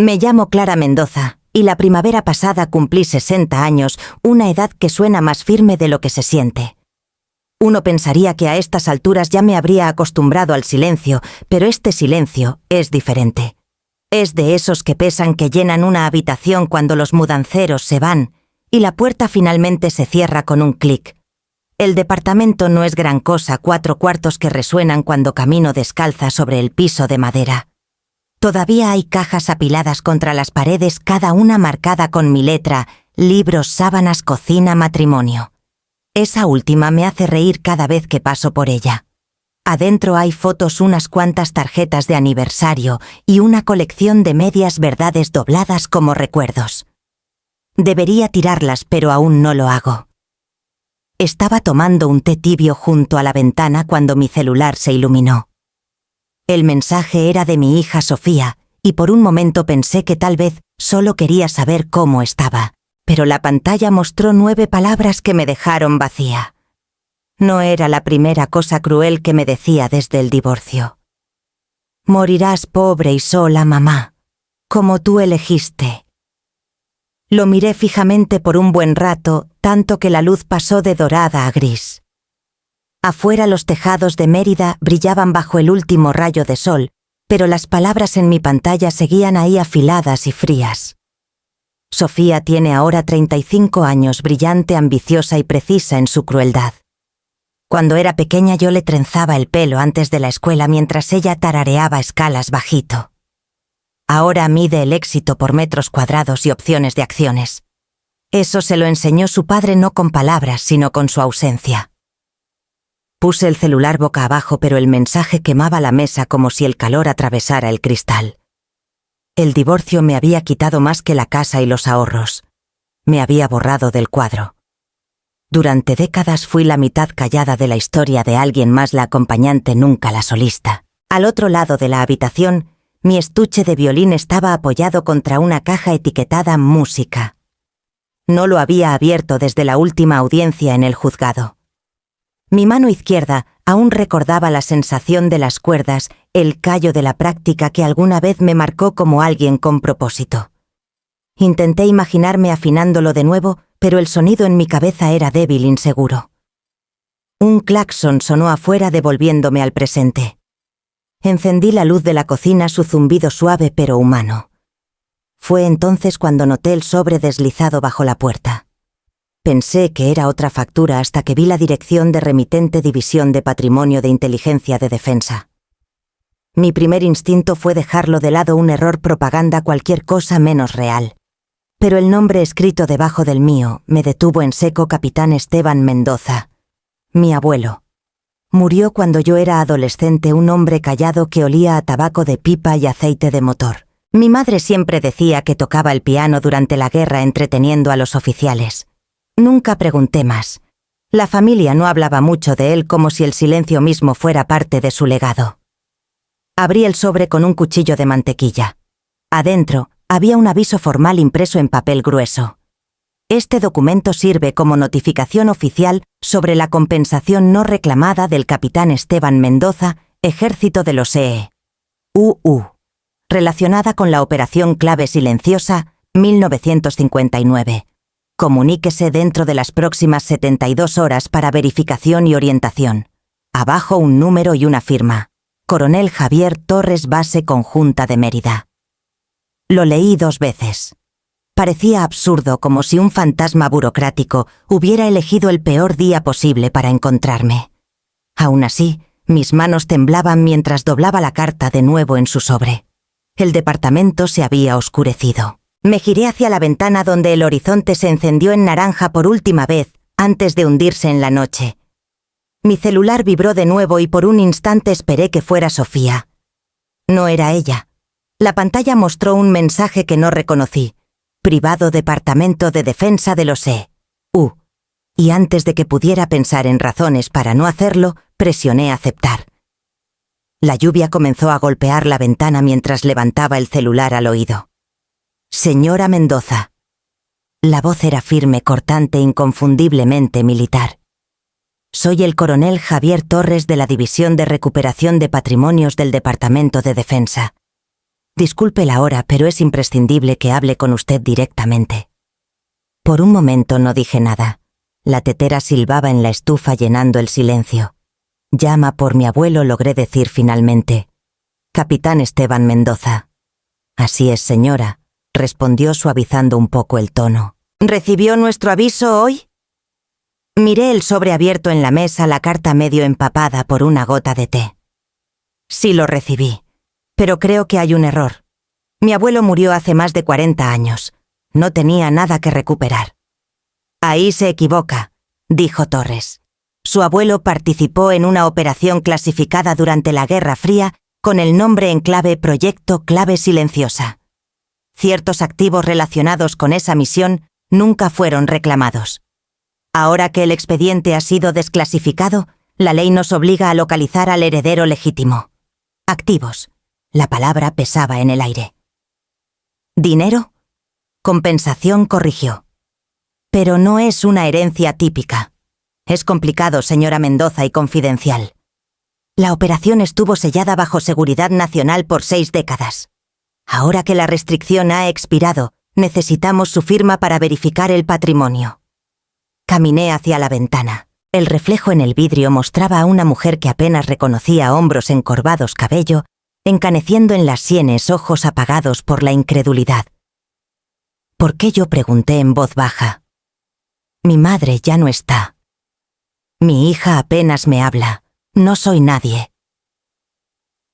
Me llamo Clara Mendoza, y la primavera pasada cumplí 60 años, una edad que suena más firme de lo que se siente. Uno pensaría que a estas alturas ya me habría acostumbrado al silencio, pero este silencio es diferente. Es de esos que pesan que llenan una habitación cuando los mudanceros se van, y la puerta finalmente se cierra con un clic. El departamento no es gran cosa, 4 cuartos que resuenan cuando camino descalza sobre el piso de madera. Todavía hay cajas apiladas contra las paredes, cada una marcada con mi letra: libros, sábanas, cocina, matrimonio. Esa última me hace reír cada vez que paso por ella. Adentro hay fotos, unas cuantas tarjetas de aniversario y una colección de medias verdades dobladas como recuerdos. Debería tirarlas, pero aún no lo hago. Estaba tomando un té tibio junto a la ventana cuando mi celular se iluminó. El mensaje era de mi hija Sofía, y por un momento pensé que tal vez solo quería saber cómo estaba, pero la pantalla mostró 9 palabras que me dejaron vacía. No era la primera cosa cruel que me decía desde el divorcio. Morirás pobre y sola, mamá, como tú elegiste. Lo miré fijamente por un buen rato, tanto que la luz pasó de dorada a gris. Afuera los tejados de Mérida brillaban bajo el último rayo de sol, pero las palabras en mi pantalla seguían ahí afiladas y frías. Sofía tiene ahora 35 años, brillante, ambiciosa y precisa en su crueldad. Cuando era pequeña yo le trenzaba el pelo antes de la escuela mientras ella tarareaba escalas bajito. Ahora mide el éxito por metros cuadrados y opciones de acciones. Eso se lo enseñó su padre no con palabras, sino con su ausencia. Puse el celular boca abajo, pero el mensaje quemaba la mesa como si el calor atravesara el cristal. El divorcio me había quitado más que la casa y los ahorros. Me había borrado del cuadro. Durante décadas fui la mitad callada de la historia de alguien más, la acompañante, nunca la solista. Al otro lado de la habitación, mi estuche de violín estaba apoyado contra una caja etiquetada música. No lo había abierto desde la última audiencia en el juzgado. Mi mano izquierda aún recordaba la sensación de las cuerdas, el callo de la práctica que alguna vez me marcó como alguien con propósito. Intenté imaginarme afinándolo de nuevo, pero el sonido en mi cabeza era débil, inseguro. Un claxon sonó afuera devolviéndome al presente. Encendí la luz de la cocina, su zumbido suave pero humano. Fue entonces cuando noté el sobre deslizado bajo la puerta. Pensé que era otra factura hasta que vi la dirección de remitente División de Patrimonio de Inteligencia de Defensa. Mi primer instinto fue dejarlo de lado, un error, propaganda, cualquier cosa menos real. Pero el nombre escrito debajo del mío me detuvo en seco: Capitán Esteban Mendoza. Mi abuelo. Murió cuando yo era adolescente, un hombre callado que olía a tabaco de pipa y aceite de motor. Mi madre siempre decía que tocaba el piano durante la guerra entreteniendo a los oficiales. Nunca pregunté más. La familia no hablaba mucho de él, como si el silencio mismo fuera parte de su legado. Abrí el sobre con un cuchillo de mantequilla. Adentro había un aviso formal impreso en papel grueso. Este documento sirve como notificación oficial sobre la compensación no reclamada del capitán Esteban Mendoza, Ejército de los E.U., relacionada con la Operación Clave Silenciosa 1959. Comuníquese dentro de las próximas 72 horas para verificación y orientación. Abajo un número y una firma. Coronel Javier Torres, Base Conjunta de Mérida. Lo leí 2 veces. Parecía absurdo, como si un fantasma burocrático hubiera elegido el peor día posible para encontrarme. Aún así, mis manos temblaban mientras doblaba la carta de nuevo en su sobre. El departamento se había oscurecido. Me giré hacia la ventana donde el horizonte se encendió en naranja por última vez antes de hundirse en la noche. Mi celular vibró de nuevo y por un instante esperé que fuera Sofía. No era ella. La pantalla mostró un mensaje que no reconocí: Privado, Departamento de Defensa de los E.U. Y antes de que pudiera pensar en razones para no hacerlo, presioné aceptar. La lluvia comenzó a golpear la ventana mientras levantaba el celular al oído. Señora Mendoza. La voz era firme, cortante, inconfundiblemente militar. Soy el coronel Javier Torres de la División de Recuperación de Patrimonios del Departamento de Defensa. Disculpe la hora, pero es imprescindible que hable con usted directamente. Por un momento no dije nada. La tetera silbaba en la estufa llenando el silencio. Llama por mi abuelo, logré decir finalmente. Capitán Esteban Mendoza. Así es, señora, respondió suavizando un poco el tono. ¿Recibió nuestro aviso hoy? Miré el sobre abierto en la mesa, la carta medio empapada por una gota de té. Sí lo recibí, pero creo que hay un error. Mi abuelo murió hace más de 40 años. No tenía nada que recuperar. Ahí se equivoca, dijo Torres. Su abuelo participó en una operación clasificada durante la Guerra Fría con el nombre en clave Proyecto Clave Silenciosa. Ciertos activos relacionados con esa misión nunca fueron reclamados. Ahora que el expediente ha sido desclasificado, la ley nos obliga a localizar al heredero legítimo. Activos. La palabra pesaba en el aire. ¿Dinero? Compensación, corrigió. Pero no es una herencia típica. Es complicado, señora Mendoza, y confidencial. La operación estuvo sellada bajo seguridad nacional por 6 décadas. Ahora que la restricción ha expirado, necesitamos su firma para verificar el patrimonio. Caminé hacia la ventana. El reflejo en el vidrio mostraba a una mujer que apenas reconocía hombros encorvados, cabello, encaneciendo en las sienes, ojos apagados por la incredulidad. ¿Por qué? Yo pregunté en voz baja. Mi madre ya no está. Mi hija apenas me habla. No soy nadie.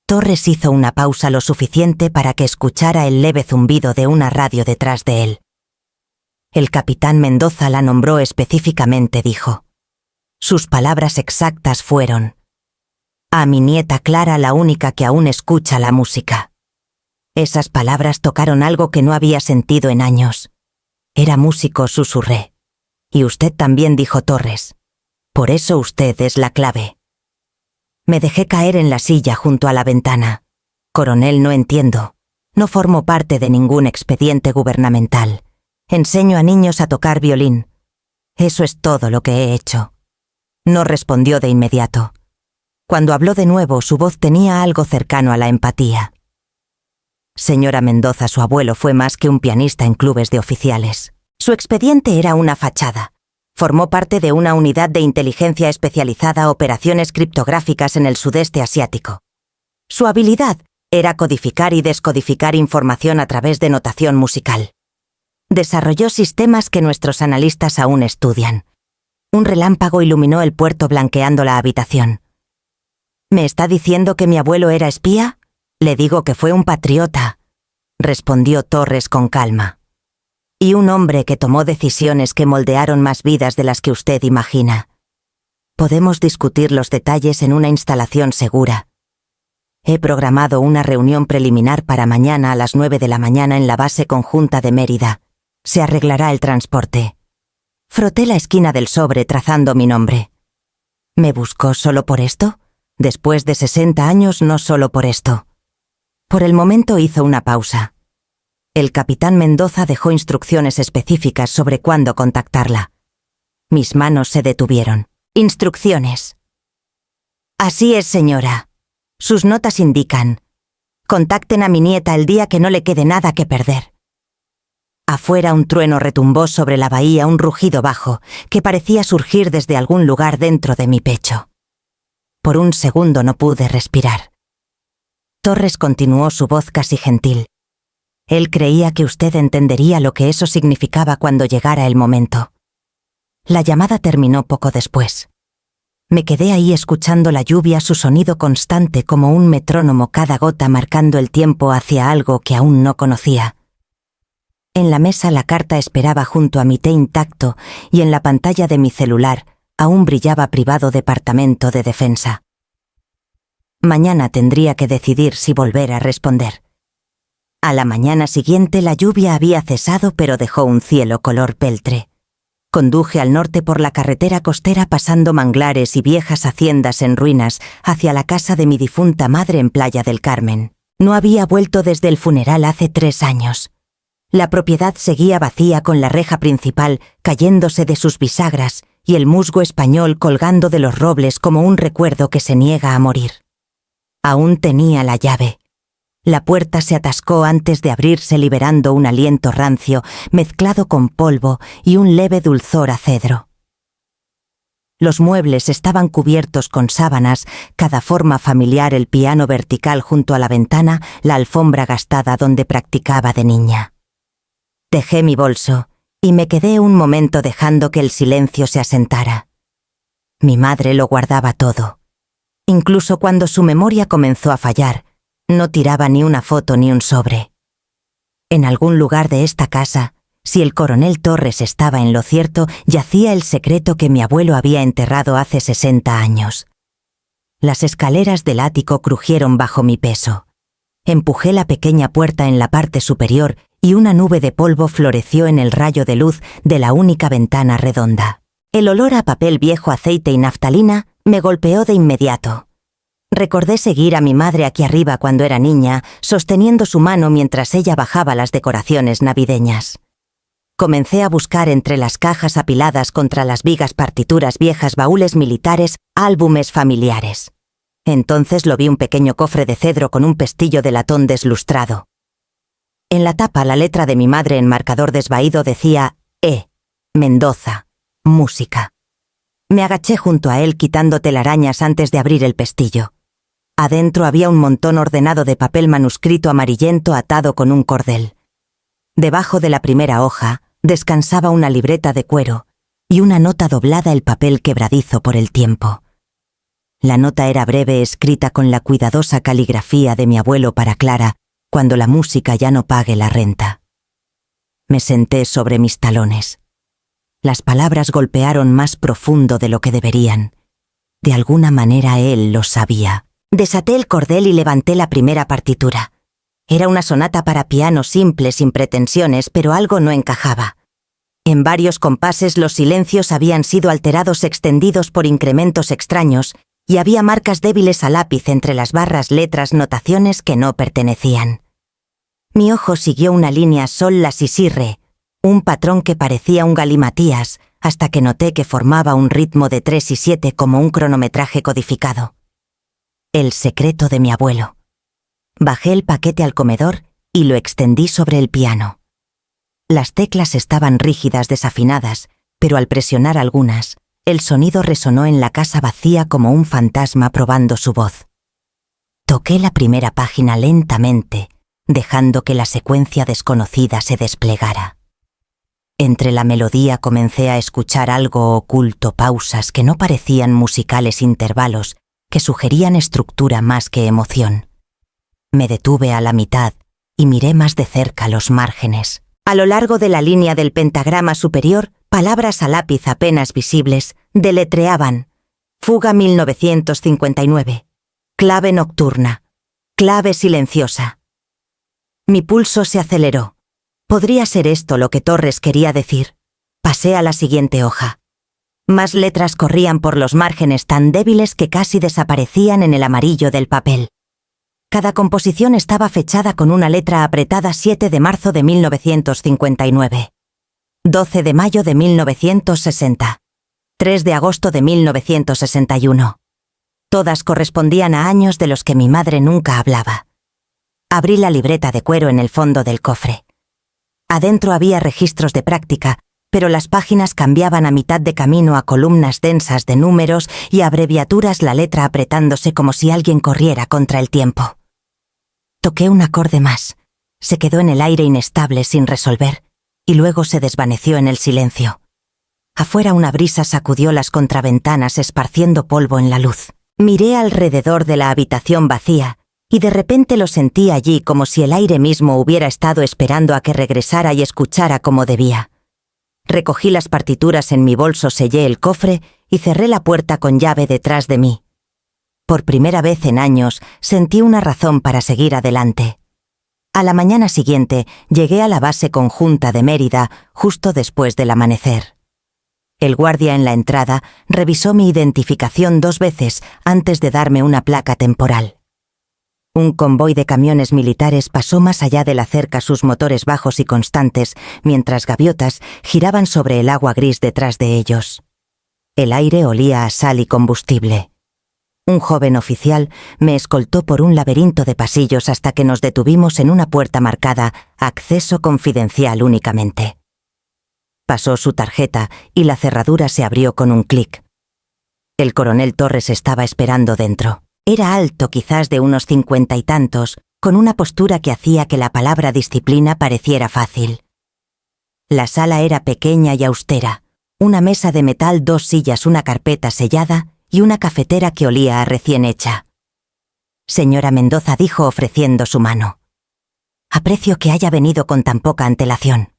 Torres hizo una pausa lo suficiente para que escuchara el leve zumbido de una radio detrás de él. El capitán Mendoza la nombró específicamente, dijo. Sus palabras exactas fueron: a mi nieta Clara, la única que aún escucha la música. Esas palabras tocaron algo que no había sentido en años. Era músico, susurré. Y usted también, dijo Torres. Por eso usted es la clave. Me dejé caer en la silla junto a la ventana. Coronel, no entiendo. No formo parte de ningún expediente gubernamental. Enseño a niños a tocar violín. Eso es todo lo que he hecho. No respondió de inmediato. Cuando habló de nuevo, su voz tenía algo cercano a la empatía. Señora Mendoza, su abuelo fue más que un pianista en clubes de oficiales. Su expediente era una fachada. Formó parte de una unidad de inteligencia especializada a operaciones criptográficas en el sudeste asiático. Su habilidad era codificar y descodificar información a través de notación musical. Desarrolló sistemas que nuestros analistas aún estudian. Un relámpago iluminó el puerto blanqueando la habitación. ¿Me está diciendo que mi abuelo era espía? Le digo que fue un patriota, respondió Torres con calma. Y un hombre que tomó decisiones que moldearon más vidas de las que usted imagina. Podemos discutir los detalles en una instalación segura. He programado una reunión preliminar para mañana a las 9 de la mañana en la base conjunta de Mérida. Se arreglará el transporte. Froté la esquina del sobre trazando mi nombre. ¿Me buscó solo por esto? Después de 60 años, no solo por esto. Por el momento hizo una pausa. El capitán Mendoza dejó instrucciones específicas sobre cuándo contactarla. Mis manos se detuvieron. Instrucciones. Así es, señora. Sus notas indican: contacten a mi nieta el día que no le quede nada que perder. Afuera un trueno retumbó sobre la bahía, un rugido bajo que parecía surgir desde algún lugar dentro de mi pecho. Por un segundo no pude respirar. Torres continuó, su voz casi gentil. Él creía que usted entendería lo que eso significaba cuando llegara el momento. La llamada terminó poco después. Me quedé ahí escuchando la lluvia, su sonido constante como un metrónomo, cada gota marcando el tiempo hacia algo que aún no conocía. En la mesa la carta esperaba junto a mi té intacto y en la pantalla de mi celular aún brillaba Privado Departamento de Defensa. Mañana tendría que decidir si volver a responder. A la mañana siguiente la lluvia había cesado, pero dejó un cielo color peltre. Conduje al norte por la carretera costera pasando manglares y viejas haciendas en ruinas hacia la casa de mi difunta madre en Playa del Carmen. No había vuelto desde el funeral hace 3 años. La propiedad seguía vacía, con la reja principal cayéndose de sus bisagras y el musgo español colgando de los robles como un recuerdo que se niega a morir. Aún tenía la llave. La puerta se atascó antes de abrirse, liberando un aliento rancio mezclado con polvo y un leve dulzor a cedro. Los muebles estaban cubiertos con sábanas, cada forma familiar, el piano vertical junto a la ventana, la alfombra gastada donde practicaba de niña. Dejé mi bolso y me quedé un momento dejando que el silencio se asentara. Mi madre lo guardaba todo. Incluso cuando su memoria comenzó a fallar, no tiraba ni una foto ni un sobre. En algún lugar de esta casa, si el coronel Torres estaba en lo cierto, yacía el secreto que mi abuelo había enterrado hace 60 años. Las escaleras del ático crujieron bajo mi peso. Empujé la pequeña puerta en la parte superior y una nube de polvo floreció en el rayo de luz de la única ventana redonda. El olor a papel viejo, aceite y naftalina me golpeó de inmediato. Recordé seguir a mi madre aquí arriba cuando era niña, sosteniendo su mano mientras ella bajaba las decoraciones navideñas. Comencé a buscar entre las cajas apiladas contra las vigas, partituras viejas, baúles militares, álbumes familiares. Entonces lo vi, un pequeño cofre de cedro con un pestillo de latón deslustrado. En la tapa, la letra de mi madre en marcador desvaído decía Mendoza, música. Me agaché junto a él quitando telarañas antes de abrir el pestillo. Adentro había un montón ordenado de papel manuscrito amarillento atado con un cordel. Debajo de la primera hoja descansaba una libreta de cuero y una nota doblada, el papel quebradizo por el tiempo. La nota era breve, escrita con la cuidadosa caligrafía de mi abuelo para Clara, cuando la música ya no pague la renta. Me senté sobre mis talones. Las palabras golpearon más profundo de lo que deberían. De alguna manera él lo sabía. Desaté el cordel y levanté la primera partitura. Era una sonata para piano simple, sin pretensiones, pero algo no encajaba. En varios compases los silencios habían sido alterados, extendidos por incrementos extraños, y había marcas débiles a lápiz entre las barras, letras, notaciones que no pertenecían. Mi ojo siguió una línea sol, la, si, si, re, un patrón que parecía un galimatías, hasta que noté que formaba un ritmo de 3 y 7 como un cronometraje codificado. El secreto de mi abuelo. Bajé el paquete al comedor y lo extendí sobre el piano. Las teclas estaban rígidas, desafinadas, pero al presionar algunas, el sonido resonó en la casa vacía como un fantasma probando su voz. Toqué la primera página lentamente, dejando que la secuencia desconocida se desplegara. Entre la melodía comencé a escuchar algo oculto, pausas que no parecían musicales, intervalos que sugerían estructura más que emoción. Me detuve a la mitad y miré más de cerca los márgenes. A lo largo de la línea del pentagrama superior, palabras a lápiz apenas visibles deletreaban: Fuga 1959, clave nocturna, clave silenciosa. Mi pulso se aceleró. ¿Podría ser esto lo que Torres quería decir? Pasé a la siguiente hoja. Más letras corrían por los márgenes, tan débiles que casi desaparecían en el amarillo del papel. Cada composición estaba fechada con una letra apretada: 7 de marzo de 1959, 12 de mayo de 1960, 3 de agosto de 1961. Todas correspondían a años de los que mi madre nunca hablaba. Abrí la libreta de cuero en el fondo del cofre. Adentro había registros de práctica, pero las páginas cambiaban a mitad de camino a columnas densas de números y abreviaturas, la letra apretándose como si alguien corriera contra el tiempo. Toqué un acorde más. Se quedó en el aire inestable sin resolver, y luego se desvaneció en el silencio. Afuera una brisa sacudió las contraventanas esparciendo polvo en la luz. Miré alrededor de la habitación vacía, y de repente lo sentí allí, como si el aire mismo hubiera estado esperando a que regresara y escuchara como debía. Recogí las partituras en mi bolso, sellé el cofre y cerré la puerta con llave detrás de mí. Por primera vez en años sentí una razón para seguir adelante. A la mañana siguiente llegué a la base conjunta de Mérida justo después del amanecer. El guardia en la entrada revisó mi identificación 2 veces antes de darme una placa temporal. Un convoy de camiones militares pasó más allá de la cerca, sus motores bajos y constantes, mientras gaviotas giraban sobre el agua gris detrás de ellos. El aire olía a sal y combustible. Un joven oficial me escoltó por un laberinto de pasillos hasta que nos detuvimos en una puerta marcada «Acceso confidencial únicamente». Pasó su tarjeta y la cerradura se abrió con un clic. El coronel Torres estaba esperando dentro. Era alto, quizás de unos 50 y tantos, con una postura que hacía que la palabra disciplina pareciera fácil. La sala era pequeña y austera. Una mesa de metal, 2 sillas, una carpeta sellada y una cafetera que olía a recién hecha. «Señora Mendoza», dijo ofreciendo su mano. «Aprecio que haya venido con tan poca antelación».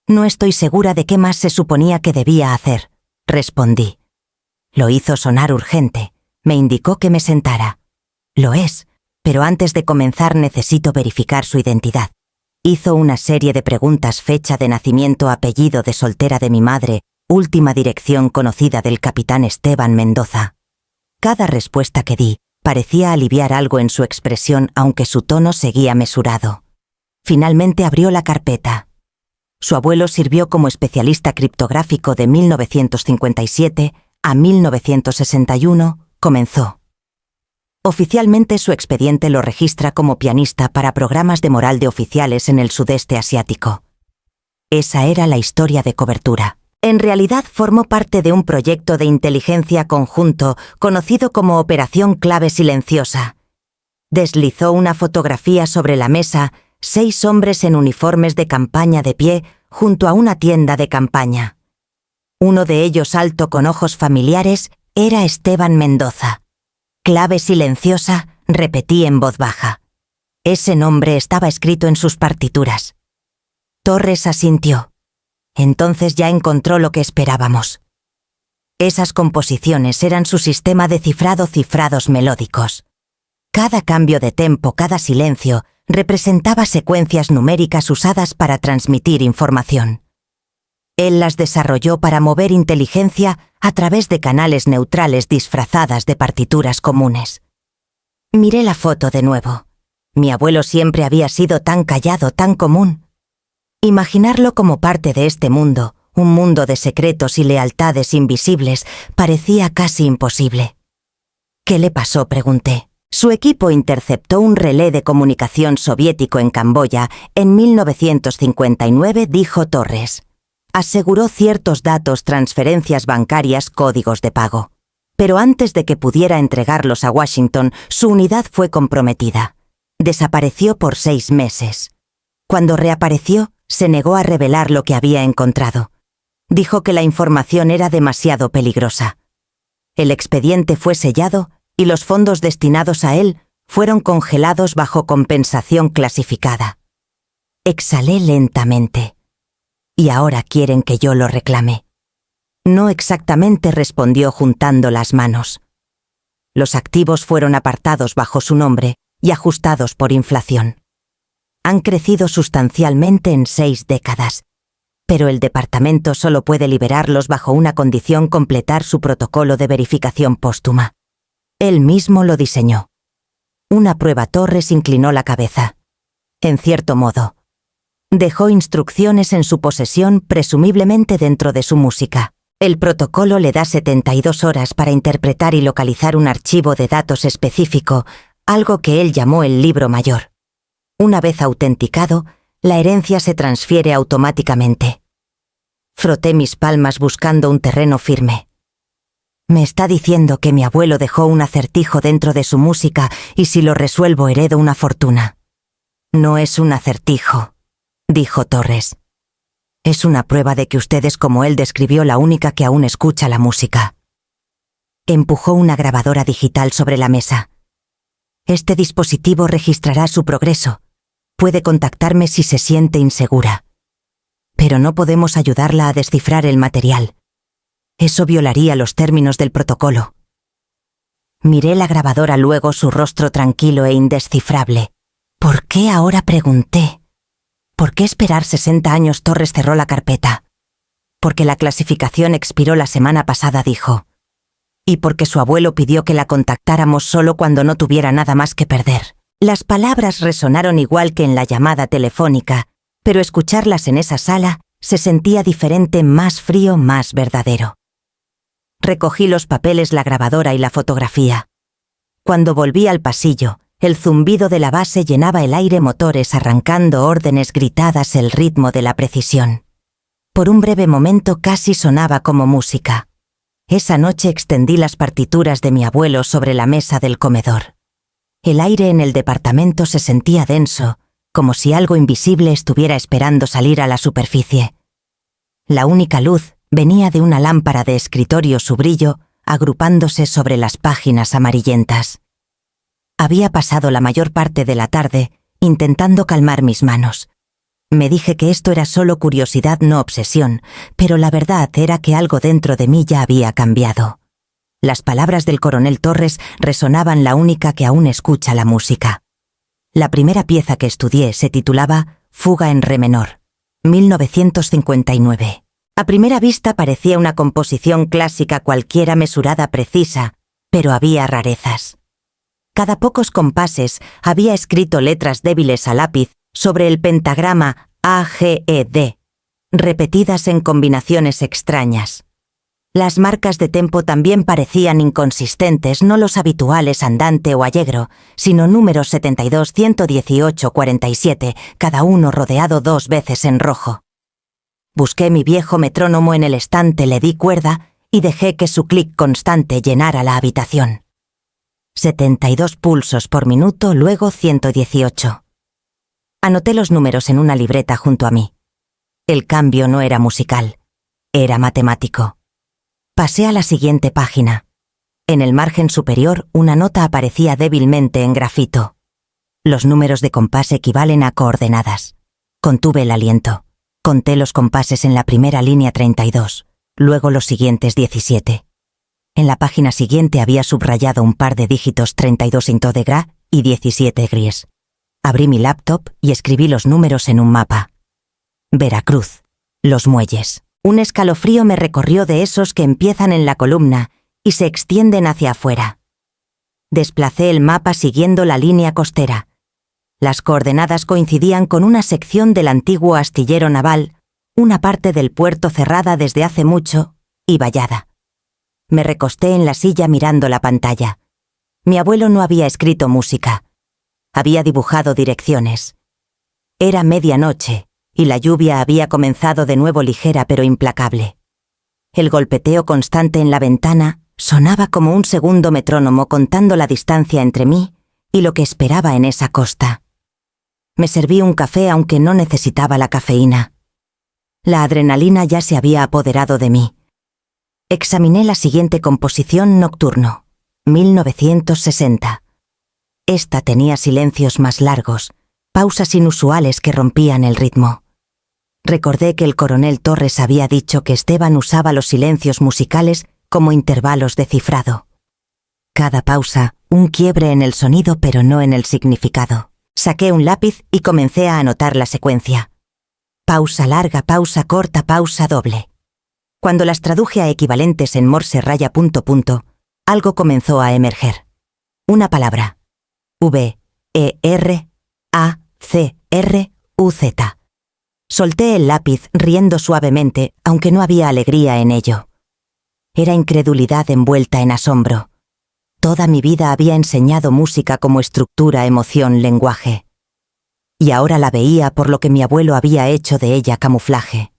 «No estoy segura de qué más se suponía que debía hacer», respondí. Lo hizo sonar urgente. Me indicó que me sentara. «Lo es, pero antes de comenzar necesito verificar su identidad». Hizo una serie de preguntas: fecha de nacimiento, apellido de soltera de mi madre, última dirección conocida del capitán Esteban Mendoza. Cada respuesta que di parecía aliviar algo en su expresión, aunque su tono seguía mesurado. Finalmente abrió la carpeta. Su abuelo sirvió como especialista criptográfico de 1957 a 1961, comenzó. Oficialmente su expediente lo registra como pianista para programas de moral de oficiales en el sudeste asiático. Esa era la historia de cobertura. En realidad formó parte de un proyecto de inteligencia conjunto conocido como Operación Clave Silenciosa. Deslizó una fotografía sobre la mesa: 6 hombres en uniformes de campaña de pie junto a una tienda de campaña. Uno de ellos, alto con ojos familiares, era Esteban Mendoza. «Clave silenciosa», repetí en voz baja. Ese nombre estaba escrito en sus partituras. Torres asintió. Entonces ya encontró lo que esperábamos. Esas composiciones eran su sistema de cifrado, cifrados melódicos. Cada cambio de tempo, cada silencio, representaba secuencias numéricas usadas para transmitir información. Él las desarrolló para mover inteligencia a través de canales neutrales disfrazadas de partituras comunes. Miré la foto de nuevo. Mi abuelo siempre había sido tan callado, tan común. Imaginarlo como parte de este mundo, un mundo de secretos y lealtades invisibles, parecía casi imposible. «¿Qué le pasó?», pregunté. «Su equipo interceptó un relé de comunicación soviético en Camboya en 1959», dijo Torres. Aseguró ciertos datos, transferencias bancarias, códigos de pago. Pero antes de que pudiera entregarlos a Washington, su unidad fue comprometida. Desapareció por 6 meses. Cuando reapareció, se negó a revelar lo que había encontrado. Dijo que la información era demasiado peligrosa. El expediente fue sellado y los fondos destinados a él fueron congelados bajo compensación clasificada. Exhalé lentamente. «¿Y ahora quieren que yo lo reclame?» «No exactamente», respondió juntando las manos. Los activos fueron apartados bajo su nombre y ajustados por inflación. Han crecido sustancialmente en 6 décadas, pero el departamento solo puede liberarlos bajo una condición: completar su protocolo de verificación póstuma. Él mismo lo diseñó. Una prueba. Torres inclinó la cabeza. En cierto modo. Dejó instrucciones en su posesión, presumiblemente dentro de su música. El protocolo le da 72 horas para interpretar y localizar un archivo de datos específico, algo que él llamó el libro mayor. Una vez autenticado, la herencia se transfiere automáticamente. Froté mis palmas buscando un terreno firme. «Me está diciendo que mi abuelo dejó un acertijo dentro de su música y si lo resuelvo heredo una fortuna». «No es un acertijo», dijo Torres. «Es una prueba de que usted es, como él describió, la única que aún escucha la música». Empujó una grabadora digital sobre la mesa. «Este dispositivo registrará su progreso. Puede contactarme si se siente insegura. Pero no podemos ayudarla a descifrar el material. Eso violaría los términos del protocolo». Miré la grabadora, luego su rostro tranquilo e indescifrable. «¿Por qué ahora?», pregunté. «¿Por qué esperar 60 años?» Torres cerró la carpeta. «Porque la clasificación expiró la semana pasada», dijo. «Y porque su abuelo pidió que la contactáramos solo cuando no tuviera nada más que perder». Las palabras resonaron igual que en la llamada telefónica, pero escucharlas en esa sala se sentía diferente, más frío, más verdadero. Recogí los papeles, la grabadora y la fotografía. Cuando volví al pasillo, el zumbido de la base llenaba el aire, motores arrancando órdenes gritadas, el ritmo de la precisión. Por un breve momento casi sonaba como música. Esa noche extendí las partituras de mi abuelo sobre la mesa del comedor. El aire en el departamento se sentía denso, como si algo invisible estuviera esperando salir a la superficie. La única luz venía de una lámpara de escritorio, su brillo agrupándose sobre las páginas amarillentas. Había pasado la mayor parte de la tarde intentando calmar mis manos. Me dije que esto era solo curiosidad, no obsesión, pero la verdad era que algo dentro de mí ya había cambiado. Las palabras del coronel Torres resonaban, la única que aún escucha la música. La primera pieza que estudié se titulaba Fuga en re menor, 1959. A primera vista parecía una composición clásica cualquiera, mesurada, precisa, pero había rarezas. Cada pocos compases había escrito letras débiles a lápiz sobre el pentagrama AGED, repetidas en combinaciones extrañas. Las marcas de tempo también parecían inconsistentes, no los habituales andante o allegro, sino números 72, 118, 47, cada uno rodeado 2 veces en rojo. Busqué mi viejo metrónomo en el estante, le di cuerda y dejé que su clic constante llenara la habitación. 72 pulsos por minuto, luego 118. Anoté los números en una libreta junto a mí. El cambio no era musical, era matemático. Pasé a la siguiente página. En el margen superior, una nota aparecía débilmente en grafito. Los números de compás equivalen a coordenadas. Contuve el aliento. Conté los compases en la primera línea 32, luego los siguientes 17. En la página siguiente había subrayado un par de dígitos, 32 into de gra y 17 gris. Abrí mi laptop y escribí los números en un mapa. Veracruz. Los muelles. Un escalofrío me recorrió, de esos que empiezan en la columna y se extienden hacia afuera. Desplacé el mapa siguiendo la línea costera. Las coordenadas coincidían con una sección del antiguo astillero naval, una parte del puerto cerrada desde hace mucho y vallada. Me recosté en la silla mirando la pantalla. Mi abuelo no había escrito música. Había dibujado direcciones. Era medianoche y la lluvia había comenzado de nuevo, ligera pero implacable. El golpeteo constante en la ventana sonaba como un segundo metrónomo, contando la distancia entre mí y lo que esperaba en esa costa. Me serví un café, aunque no necesitaba la cafeína. La adrenalina ya se había apoderado de mí. Examiné la siguiente composición: Nocturno, 1960. Esta tenía silencios más largos, pausas inusuales que rompían el ritmo. Recordé que el coronel Torres había dicho que Esteban usaba los silencios musicales como intervalos de cifrado. Cada pausa, un quiebre en el sonido pero no en el significado. Saqué un lápiz y comencé a anotar la secuencia. Pausa larga, pausa corta, pausa doble. Cuando las traduje a equivalentes en morse raya punto punto, algo comenzó a emerger. Una palabra. V-E-R-A-C-R-U-Z. Solté el lápiz riendo suavemente, aunque no había alegría en ello. Era incredulidad envuelta en asombro. Toda mi vida había enseñado música como estructura, emoción, lenguaje. Y ahora la veía por lo que mi abuelo había hecho de ella camuflaje.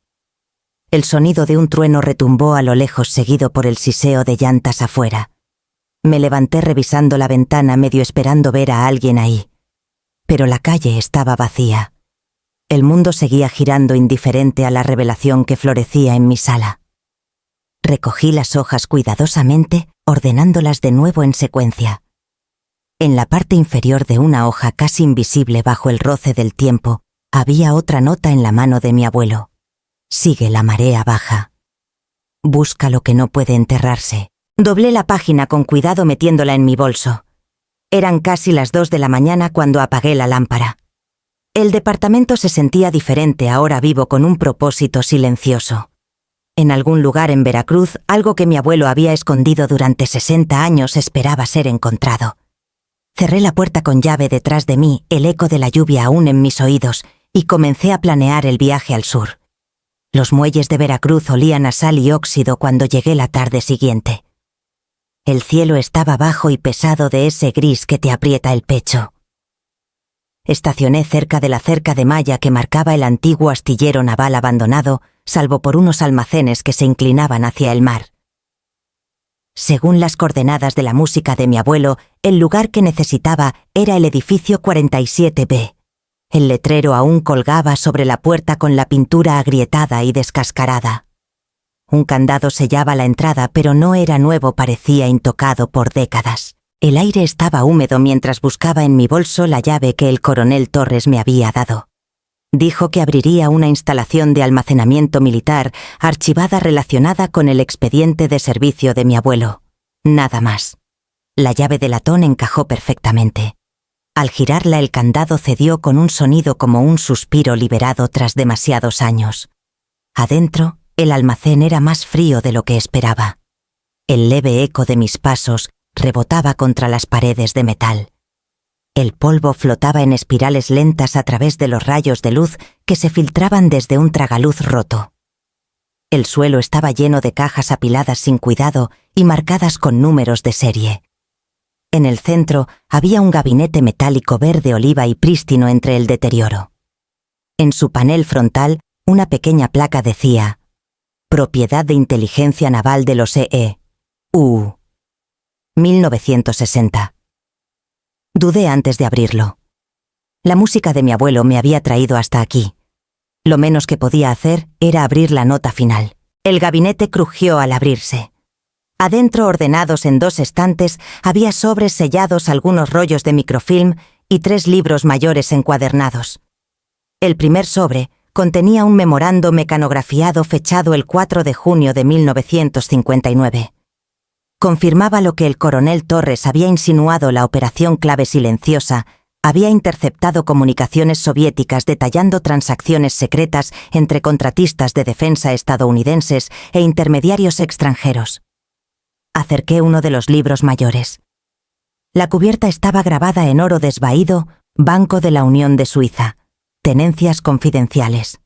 El sonido de un trueno retumbó a lo lejos, seguido por el siseo de llantas afuera. Me levanté revisando la ventana, medio esperando ver a alguien ahí. Pero la calle estaba vacía. El mundo seguía girando, indiferente a la revelación que florecía en mi sala. Recogí las hojas cuidadosamente, ordenándolas de nuevo en secuencia. En la parte inferior de una hoja, casi invisible bajo el roce del tiempo, había otra nota en la mano de mi abuelo. Sigue la marea baja. Busca lo que no puede enterrarse. Doblé la página con cuidado, metiéndola en mi bolso. Eran casi las 2 de la mañana cuando apagué la lámpara. El departamento se sentía diferente, ahora vivo con un propósito silencioso. En algún lugar en Veracruz, algo que mi abuelo había escondido durante 60 años esperaba ser encontrado. Cerré la puerta con llave detrás de mí, el eco de la lluvia aún en mis oídos, y comencé a planear el viaje al sur. Los muelles de Veracruz olían a sal y óxido cuando llegué la tarde siguiente. El cielo estaba bajo y pesado de ese gris que te aprieta el pecho. Estacioné cerca de la cerca de malla que marcaba el antiguo astillero naval abandonado, salvo por unos almacenes que se inclinaban hacia el mar. Según las coordenadas de la música de mi abuelo, el lugar que necesitaba era el edificio 47B. El letrero aún colgaba sobre la puerta con la pintura agrietada y descascarada. Un candado sellaba la entrada, pero no era nuevo, parecía intocado por décadas. El aire estaba húmedo mientras buscaba en mi bolso la llave que el coronel Torres me había dado. Dijo que abriría una instalación de almacenamiento militar archivada relacionada con el expediente de servicio de mi abuelo. Nada más. La llave de latón encajó perfectamente. Al girarla el candado cedió con un sonido como un suspiro liberado tras demasiados años. Adentro, el almacén era más frío de lo que esperaba. El leve eco de mis pasos rebotaba contra las paredes de metal. El polvo flotaba en espirales lentas a través de los rayos de luz que se filtraban desde un tragaluz roto. El suelo estaba lleno de cajas apiladas sin cuidado y marcadas con números de serie. En el centro había un gabinete metálico verde oliva y prístino entre el deterioro. En su panel frontal, una pequeña placa decía: Propiedad de Inteligencia Naval de los E.U. 1960. Dudé antes de abrirlo. La música de mi abuelo me había traído hasta aquí. Lo menos que podía hacer era abrir la nota final. El gabinete crujió al abrirse. Adentro, ordenados en 2 estantes, había sobres sellados, algunos rollos de microfilm y 3 libros mayores encuadernados. El primer sobre contenía un memorando mecanografiado fechado el 4 de junio de 1959. Confirmaba lo que el coronel Torres había insinuado: la operación Clave Silenciosa había interceptado comunicaciones soviéticas detallando transacciones secretas entre contratistas de defensa estadounidenses e intermediarios extranjeros. Acerqué uno de los libros mayores. La cubierta estaba grabada en oro desvaído: Banco de la Unión de Suiza, tenencias confidenciales.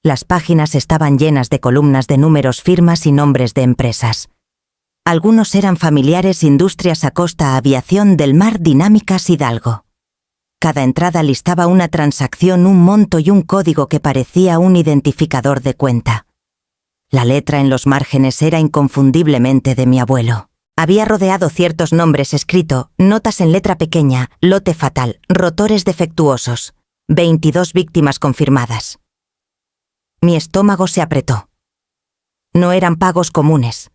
Las páginas estaban llenas de columnas de números, firmas y nombres de empresas. Algunos eran familiares: Industrias Acosta, Aviación del Mar, Dinámicas, Hidalgo. Cada entrada listaba una transacción, un monto y un código que parecía un identificador de cuenta. La letra en los márgenes era inconfundiblemente de mi abuelo. Había rodeado ciertos nombres escrito: notas en letra pequeña, lote fatal, rotores defectuosos, 22 víctimas confirmadas. Mi estómago se apretó. No eran pagos comunes.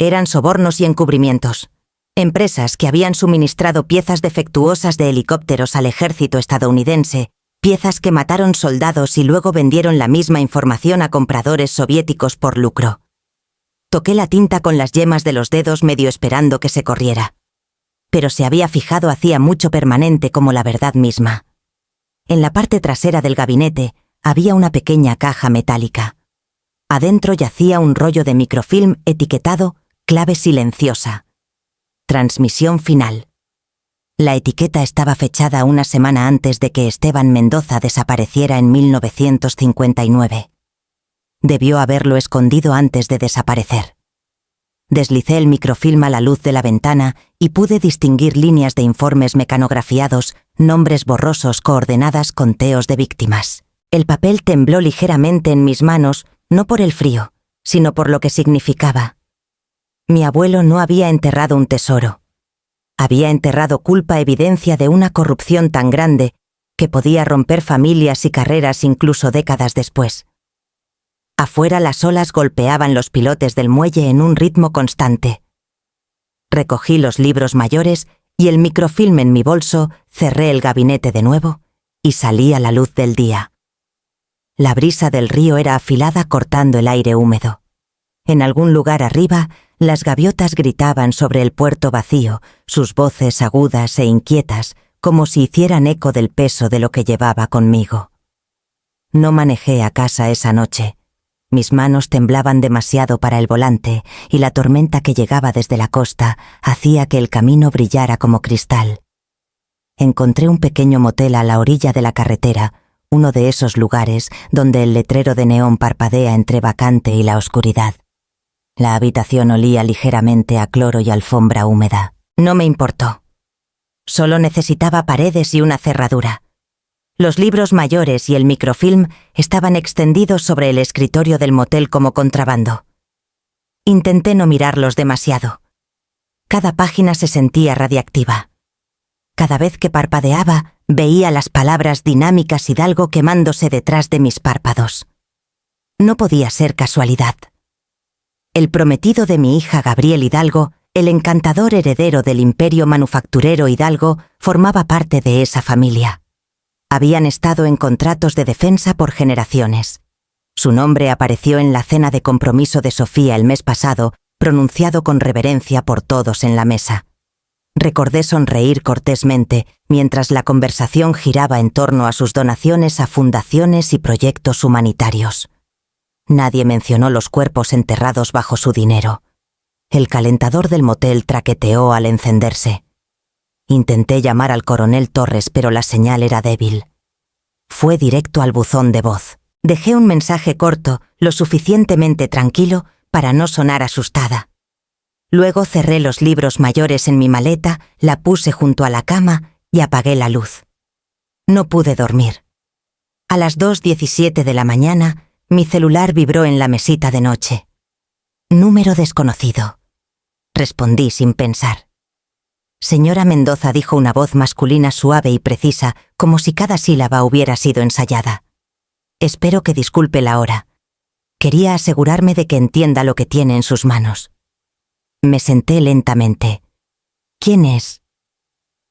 Eran sobornos y encubrimientos. Empresas que habían suministrado piezas defectuosas de helicópteros al ejército estadounidense, piezas que mataron soldados y luego vendieron la misma información a compradores soviéticos por lucro. Toqué la tinta con las yemas de los dedos, medio esperando que se corriera. Pero se había fijado hacía mucho, permanente como la verdad misma. En la parte trasera del gabinete había una pequeña caja metálica. Adentro yacía un rollo de microfilm etiquetado Clave Silenciosa. Transmisión final. La etiqueta estaba fechada una semana antes de que Esteban Mendoza desapareciera en 1959. Debió haberlo escondido antes de desaparecer. Deslicé el microfilm a la luz de la ventana y pude distinguir líneas de informes mecanografiados, nombres borrosos, coordenadas, conteos de víctimas. El papel tembló ligeramente en mis manos, no por el frío, sino por lo que significaba. Mi abuelo no había enterrado un tesoro. Había enterrado culpa, evidencia de una corrupción tan grande que podía romper familias y carreras incluso décadas después. Afuera las olas golpeaban los pilotes del muelle en un ritmo constante. Recogí los libros mayores y el microfilm en mi bolso, cerré el gabinete de nuevo y salí a la luz del día. La brisa del río era afilada, cortando el aire húmedo. En algún lugar arriba, las gaviotas gritaban sobre el puerto vacío, sus voces agudas e inquietas, como si hicieran eco del peso de lo que llevaba conmigo. No manejé a casa esa noche. Mis manos temblaban demasiado para el volante y la tormenta que llegaba desde la costa hacía que el camino brillara como cristal. Encontré un pequeño motel a la orilla de la carretera, uno de esos lugares donde el letrero de neón parpadea entre vacante y la oscuridad. La habitación olía ligeramente a cloro y alfombra húmeda. No me importó. Solo necesitaba paredes y una cerradura. Los libros mayores y el microfilm estaban extendidos sobre el escritorio del motel como contrabando. Intenté no mirarlos demasiado. Cada página se sentía radiactiva. Cada vez que parpadeaba, veía las palabras dinámicas Hidalgo quemándose detrás de mis párpados. No podía ser casualidad. El prometido de mi hija Gabriel Hidalgo, el encantador heredero del imperio manufacturero Hidalgo, formaba parte de esa familia. Habían estado en contratos de defensa por generaciones. Su nombre apareció en la cena de compromiso de Sofía el mes pasado, pronunciado con reverencia por todos en la mesa. Recordé sonreír cortésmente mientras la conversación giraba en torno a sus donaciones a fundaciones y proyectos humanitarios. Nadie mencionó los cuerpos enterrados bajo su dinero. El calentador del motel traqueteó al encenderse. Intenté llamar al coronel Torres, pero la señal era débil. Fue directo al buzón de voz. Dejé un mensaje corto, lo suficientemente tranquilo para no sonar asustada. Luego cerré los libros mayores en mi maleta, la puse junto a la cama y apagué la luz. No pude dormir. A las 2:17 de la mañana, mi celular vibró en la mesita de noche. Número desconocido. Respondí sin pensar. Señora Mendoza, dijo una voz masculina suave y precisa, como si cada sílaba hubiera sido ensayada. Espero que disculpe la hora. Quería asegurarme de que entienda lo que tiene en sus manos. Me senté lentamente. ¿Quién es?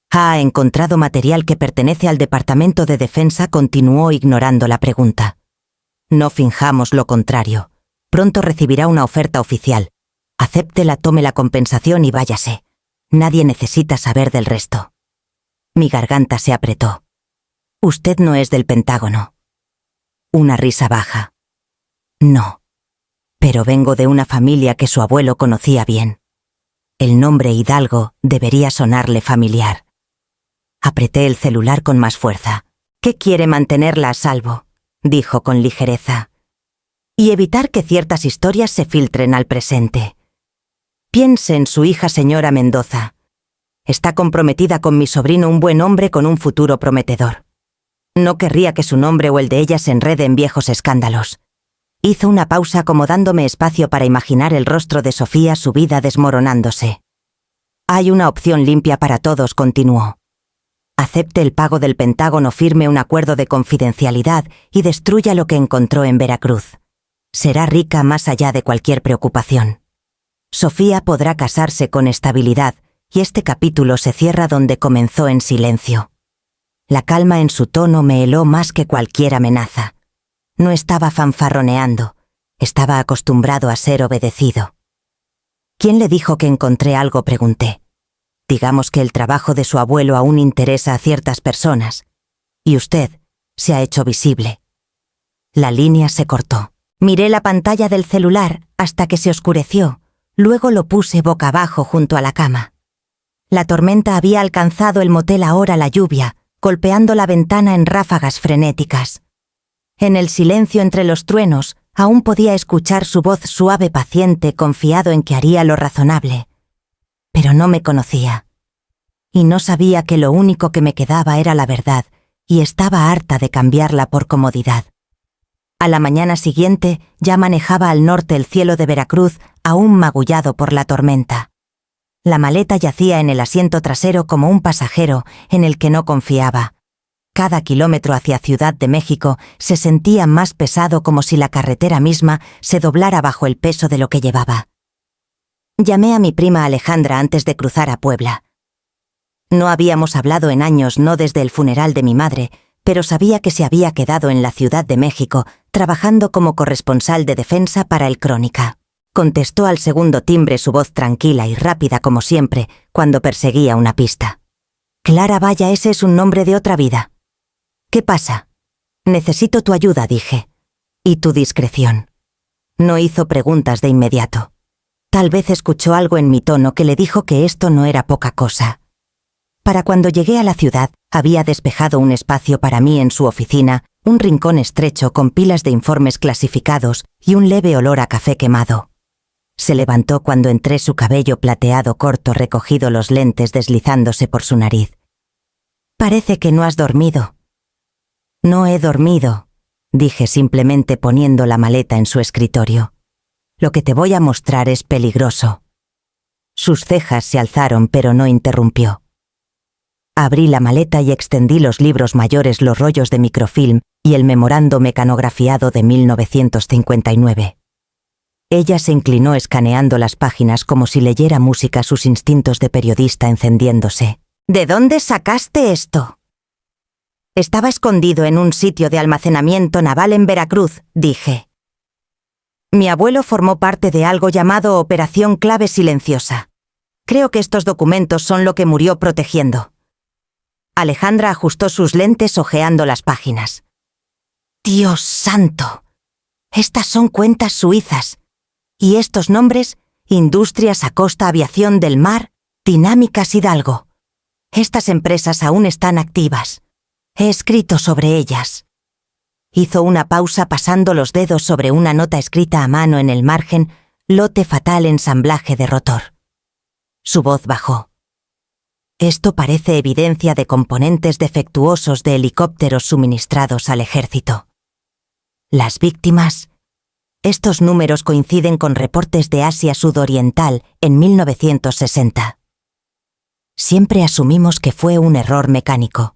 Ha encontrado material que pertenece al Departamento de Defensa, continuó ignorando la pregunta. No finjamos lo contrario. Pronto recibirá una oferta oficial. Acéptela, tome la compensación y váyase. Nadie necesita saber del resto. Mi garganta se apretó. Usted no es del Pentágono. Una risa baja. No. Pero vengo de una familia que su abuelo conocía bien. El nombre Hidalgo debería sonarle familiar. Apreté el celular con más fuerza. ¿Qué quiere mantenerla a salvo?, dijo con ligereza. Y evitar que ciertas historias se filtren al presente. Piense en su hija, señora Mendoza. Está comprometida con mi sobrino, un buen hombre con un futuro prometedor. No querría que su nombre o el de ella se enrede en viejos escándalos. Hizo una pausa, como dándome espacio para imaginar el rostro de Sofía, su vida desmoronándose. Hay una opción limpia para todos, continuó. Acepte el pago del Pentágono, firme un acuerdo de confidencialidad y destruya lo que encontró en Veracruz. Será rica más allá de cualquier preocupación. Sofía podrá casarse con estabilidad, y este capítulo se cierra donde comenzó, en silencio. La calma en su tono me heló más que cualquier amenaza. No estaba fanfarroneando, estaba acostumbrado a ser obedecido. ¿Quién le dijo que encontré algo?, pregunté. Digamos que el trabajo de su abuelo aún interesa a ciertas personas, y usted se ha hecho visible. La línea se cortó. Miré la pantalla del celular hasta que se oscureció, luego lo puse boca abajo junto a la cama. La tormenta había alcanzado el motel, ahora la lluvia, golpeando la ventana en ráfagas frenéticas. En el silencio entre los truenos, aún podía escuchar su voz suave, paciente, confiado en que haría lo razonable. Pero no me conocía. Y no sabía que lo único que me quedaba era la verdad, y estaba harta de cambiarla por comodidad. A la mañana siguiente ya manejaba al norte el cielo de Veracruz, aún magullado por la tormenta. La maleta yacía en el asiento trasero como un pasajero en el que no confiaba. Cada kilómetro hacia Ciudad de México se sentía más pesado, como si la carretera misma se doblara bajo el peso de lo que llevaba. Llamé a mi prima Alejandra antes de cruzar a Puebla. No habíamos hablado en años, no desde el funeral de mi madre, pero sabía que se había quedado en la Ciudad de México, trabajando como corresponsal de defensa para el Crónica. Contestó al segundo timbre, su voz tranquila y rápida como siempre, cuando perseguía una pista. Clara, vaya, ese es un nombre de otra vida. ¿Qué pasa? Necesito tu ayuda, dije. Y tu discreción. No hizo preguntas de inmediato. Tal vez escuchó algo en mi tono que le dijo que esto no era poca cosa. Para cuando llegué a la ciudad, había despejado un espacio para mí en su oficina, un rincón estrecho con pilas de informes clasificados y un leve olor a café quemado. Se levantó cuando entré, su cabello plateado corto recogido, los lentes deslizándose por su nariz. Parece que no has dormido. No he dormido, dije simplemente poniendo la maleta en su escritorio. Lo que te voy a mostrar es peligroso. Sus cejas se alzaron, pero no interrumpió. Abrí la maleta y extendí los libros mayores, los rollos de microfilm y el memorando mecanografiado de 1959. Ella se inclinó escaneando las páginas como si leyera música, sus instintos de periodista encendiéndose. ¿De dónde sacaste esto? Estaba escondido en un sitio de almacenamiento naval en Veracruz, dije. Mi abuelo formó parte de algo llamado Operación Clave Silenciosa. Creo que estos documentos son lo que murió protegiendo. Alejandra ajustó sus lentes hojeando las páginas. ¡Dios santo! Estas son cuentas suizas. Y estos nombres: Industrias Acosta, Aviación del Mar, Dinámicas Hidalgo. Estas empresas aún están activas. He escrito sobre ellas. Hizo una pausa pasando los dedos sobre una nota escrita a mano en el margen: Lote fatal, ensamblaje de rotor. Su voz bajó. Esto parece evidencia de componentes defectuosos de helicópteros suministrados al ejército. Las víctimas. Estos números coinciden con reportes de Asia Sudoriental en 1960. Siempre asumimos que fue un error mecánico.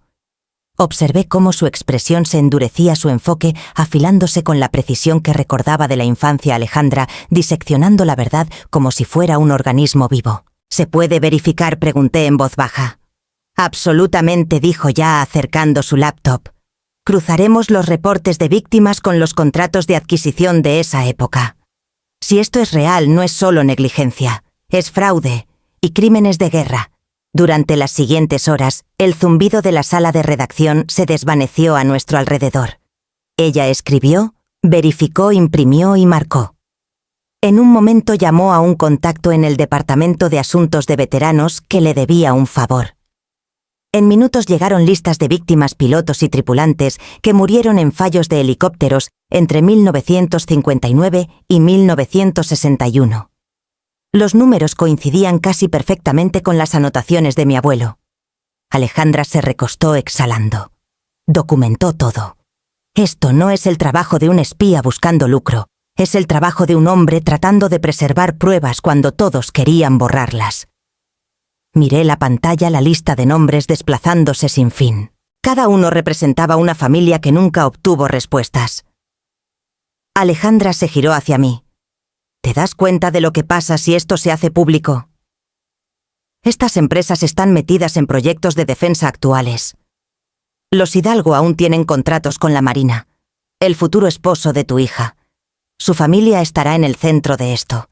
Observé cómo su expresión se endurecía, su enfoque afilándose con la precisión que recordaba de la infancia. Alejandra diseccionando la verdad como si fuera un organismo vivo. ¿Se puede verificar?, pregunté en voz baja. Absolutamente, dijo ya acercando su laptop. Cruzaremos los reportes de víctimas con los contratos de adquisición de esa época. Si esto es real, no es solo negligencia, es fraude y crímenes de guerra. Durante las siguientes horas, el zumbido de la sala de redacción se desvaneció a nuestro alrededor. Ella escribió, verificó, imprimió y marcó. En un momento llamó a un contacto en el Departamento de Asuntos de Veteranos que le debía un favor. En minutos llegaron listas de víctimas, pilotos y tripulantes que murieron en fallos de helicópteros entre 1959 y 1961. Los números coincidían casi perfectamente con las anotaciones de mi abuelo. Alejandra se recostó exhalando. Documentó todo. Esto no es el trabajo de un espía buscando lucro. Es el trabajo de un hombre tratando de preservar pruebas cuando todos querían borrarlas. Miré la pantalla, la lista de nombres desplazándose sin fin. Cada uno representaba una familia que nunca obtuvo respuestas. Alejandra se giró hacia mí. ¿Te das cuenta de lo que pasa si esto se hace público? Estas empresas están metidas en proyectos de defensa actuales. Los Hidalgo aún tienen contratos con la Marina. El futuro esposo de tu hija. Su familia estará en el centro de esto.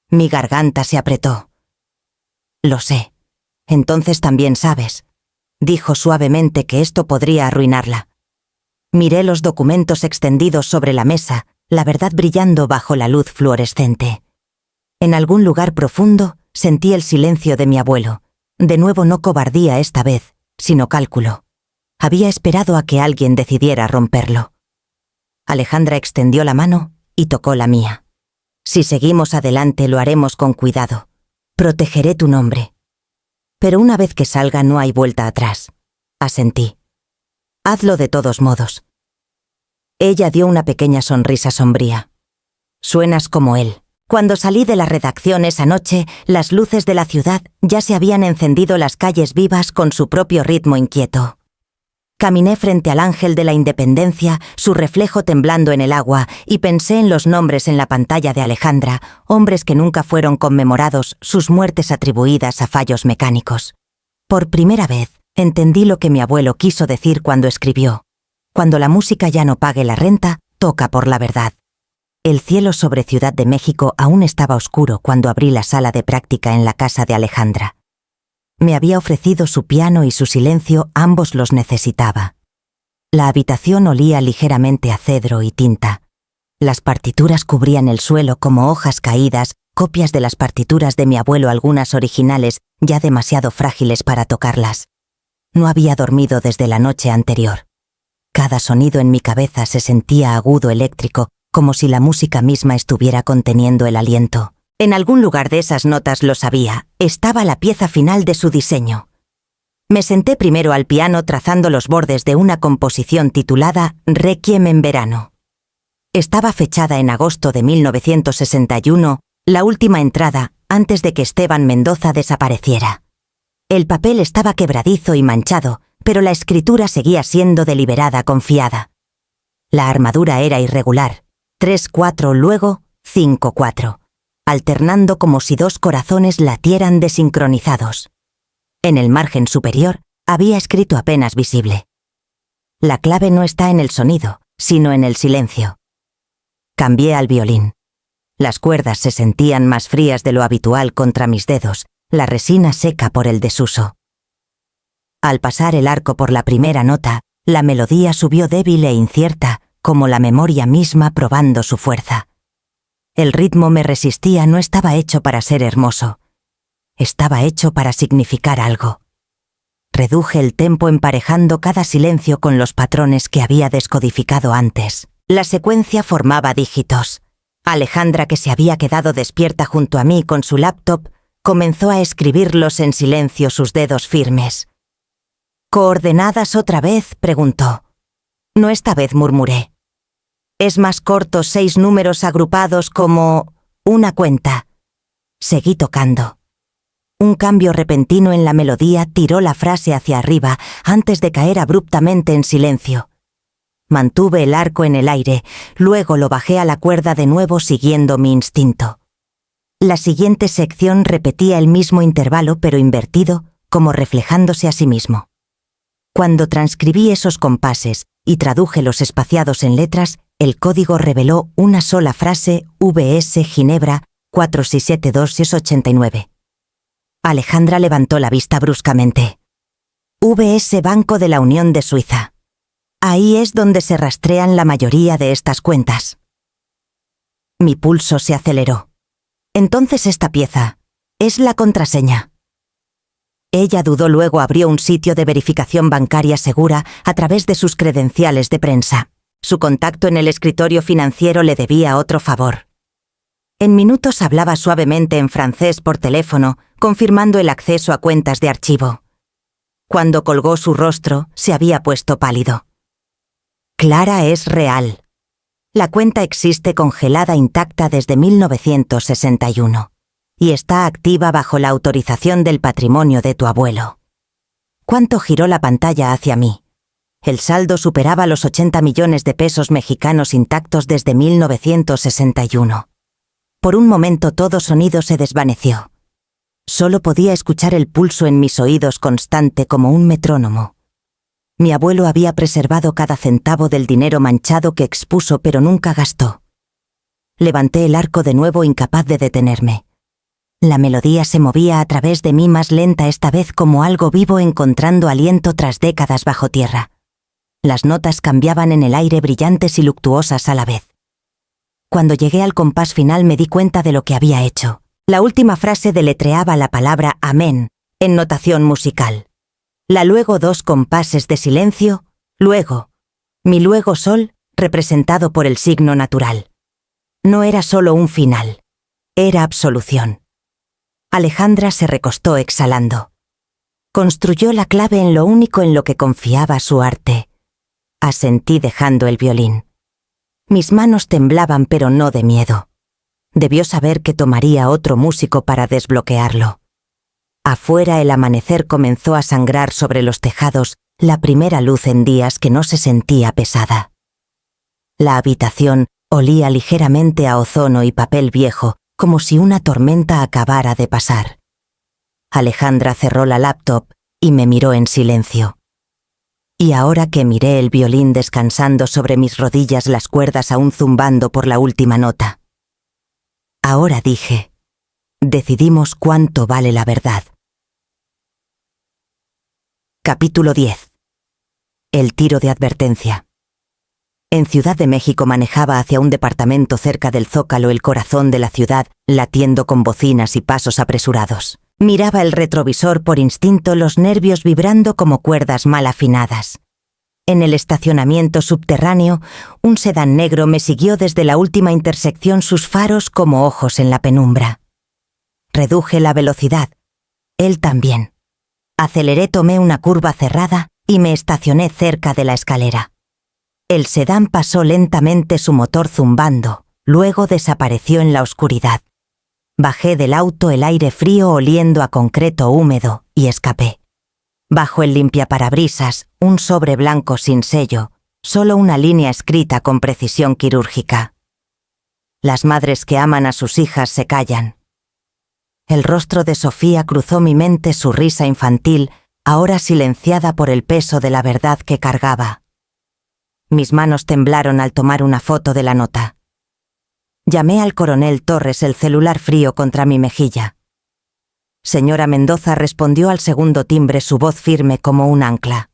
Mi garganta se apretó. Lo sé. Entonces también sabes. Dijo suavemente que esto podría arruinarla. Miré los documentos extendidos sobre la mesa, la verdad brillando bajo la luz fluorescente. En algún lugar profundo sentí el silencio de mi abuelo. De nuevo no cobardía esta vez, sino cálculo. Había esperado a que alguien decidiera romperlo. Alejandra extendió la mano y tocó la mía. Si seguimos adelante lo haremos con cuidado. Protegeré tu nombre. Pero una vez que salga no hay vuelta atrás. Asentí. Hazlo de todos modos. Ella dio una pequeña sonrisa sombría. Suenas como él. Cuando salí de la redacción esa noche, las luces de la ciudad ya se habían encendido, las calles vivas con su propio ritmo inquieto. Caminé frente al Ángel de la Independencia, su reflejo temblando en el agua, y pensé en los nombres en la pantalla de Alejandra, hombres que nunca fueron conmemorados, sus muertes atribuidas a fallos mecánicos. Por primera vez, entendí lo que mi abuelo quiso decir cuando escribió: cuando la música ya no pague la renta, toca por la verdad. El cielo sobre Ciudad de México aún estaba oscuro cuando abrí la sala de práctica en la casa de Alejandra. Me había ofrecido su piano y su silencio, ambos los necesitaba. La habitación olía ligeramente a cedro y tinta. Las partituras cubrían el suelo como hojas caídas, copias de las partituras de mi abuelo, algunas originales, ya demasiado frágiles para tocarlas. No había dormido desde la noche anterior. Cada sonido en mi cabeza se sentía agudo, eléctrico, como si la música misma estuviera conteniendo el aliento. En algún lugar de esas notas lo sabía, estaba la pieza final de su diseño. Me senté primero al piano trazando los bordes de una composición titulada Requiem en verano. Estaba fechada en agosto de 1961, la última entrada antes de que Esteban Mendoza desapareciera. El papel estaba quebradizo y manchado, pero la escritura seguía siendo deliberada, confiada. La armadura era irregular, 3-4, luego 5-4, alternando como si dos corazones latieran desincronizados. En el margen superior había escrito apenas visible: la clave no está en el sonido, sino en el silencio. Cambié al violín. Las cuerdas se sentían más frías de lo habitual contra mis dedos, la resina seca por el desuso. Al pasar el arco por la primera nota, la melodía subió débil e incierta, como la memoria misma probando su fuerza. El ritmo me resistía, no estaba hecho para ser hermoso. Estaba hecho para significar algo. Reduje el tempo emparejando cada silencio con los patrones que había descodificado antes. La secuencia formaba dígitos. Alejandra, que se había quedado despierta junto a mí con su laptop, comenzó a escribirlos en silencio, sus dedos firmes. ¿Coordenadas otra vez?, preguntó. No, esta vez, murmuré. Es más corto, 6 números agrupados como una cuenta. Seguí tocando. Un cambio repentino en la melodía tiró la frase hacia arriba antes de caer abruptamente en silencio. Mantuve el arco en el aire, luego lo bajé a la cuerda de nuevo siguiendo mi instinto. La siguiente sección repetía el mismo intervalo pero invertido, como reflejándose a sí mismo. Cuando transcribí esos compases y traduje los espaciados en letras, el código reveló una sola frase: VS Ginebra 4672-89. Alejandra levantó la vista bruscamente. VS Banco de la Unión de Suiza. Ahí es donde se rastrean la mayoría de estas cuentas. Mi pulso se aceleró. Entonces esta pieza es la contraseña. Ella dudó, luego abrió un sitio de verificación bancaria segura a través de sus credenciales de prensa. Su contacto en el escritorio financiero le debía otro favor. En minutos hablaba suavemente en francés por teléfono, confirmando el acceso a cuentas de archivo. Cuando colgó, su rostro se había puesto pálido. Clara, es real. La cuenta existe congelada intacta desde 1961 y está activa bajo la autorización del patrimonio de tu abuelo. ¿Cuánto giró la pantalla hacia mí? El saldo superaba los 80 millones de pesos mexicanos intactos desde 1961. Por un momento todo sonido se desvaneció. Solo podía escuchar el pulso en mis oídos, constante como un metrónomo. Mi abuelo había preservado cada centavo del dinero manchado que expuso pero nunca gastó. Levanté el arco de nuevo, incapaz de detenerme. La melodía se movía a través de mí, más lenta esta vez, como algo vivo encontrando aliento tras décadas bajo tierra. Las notas cambiaban en el aire, brillantes y luctuosas a la vez. Cuando llegué al compás final me di cuenta de lo que había hecho. La última frase deletreaba la palabra amén en notación musical. Luego 2 compases de silencio, luego, mi luego sol, representado por el signo natural. No era solo un final, era absolución. Alejandra se recostó exhalando. Construyó la clave en lo único en lo que confiaba, su arte. Asentí dejando el violín. Mis manos temblaban, pero no de miedo. Debió saber que tomaría otro músico para desbloquearlo. Afuera el amanecer comenzó a sangrar sobre los tejados, la primera luz en días que no se sentía pesada. La habitación olía ligeramente a ozono y papel viejo, como si una tormenta acabara de pasar. Alejandra cerró la laptop y me miró en silencio. Y ahora que miré el violín descansando sobre mis rodillas, las cuerdas aún zumbando por la última nota. Ahora, dije, decidimos cuánto vale la verdad. Capítulo 10. El tiro de advertencia. En Ciudad de México manejaba hacia un departamento cerca del Zócalo, el corazón de la ciudad, latiendo con bocinas y pasos apresurados. Miraba el retrovisor por instinto, los nervios vibrando como cuerdas mal afinadas. En el estacionamiento subterráneo, un sedán negro me siguió desde la última intersección, sus faros como ojos en la penumbra. Reduje la velocidad. Él también. Aceleré, tomé una curva cerrada y me estacioné cerca de la escalera. El sedán pasó lentamente, su motor zumbando, luego desapareció en la oscuridad. Bajé del auto, el aire frío oliendo a concreto húmedo, y escapé. Bajo el limpiaparabrisas, un sobre blanco sin sello, solo una línea escrita con precisión quirúrgica. Las madres que aman a sus hijas se callan. El rostro de Sofía cruzó mi mente, su risa infantil, ahora silenciada por el peso de la verdad que cargaba. Mis manos temblaron al tomar una foto de la nota. Llamé al coronel Torres, el celular frío contra mi mejilla. Señora Mendoza, respondió al segundo timbre, su voz firme como un ancla.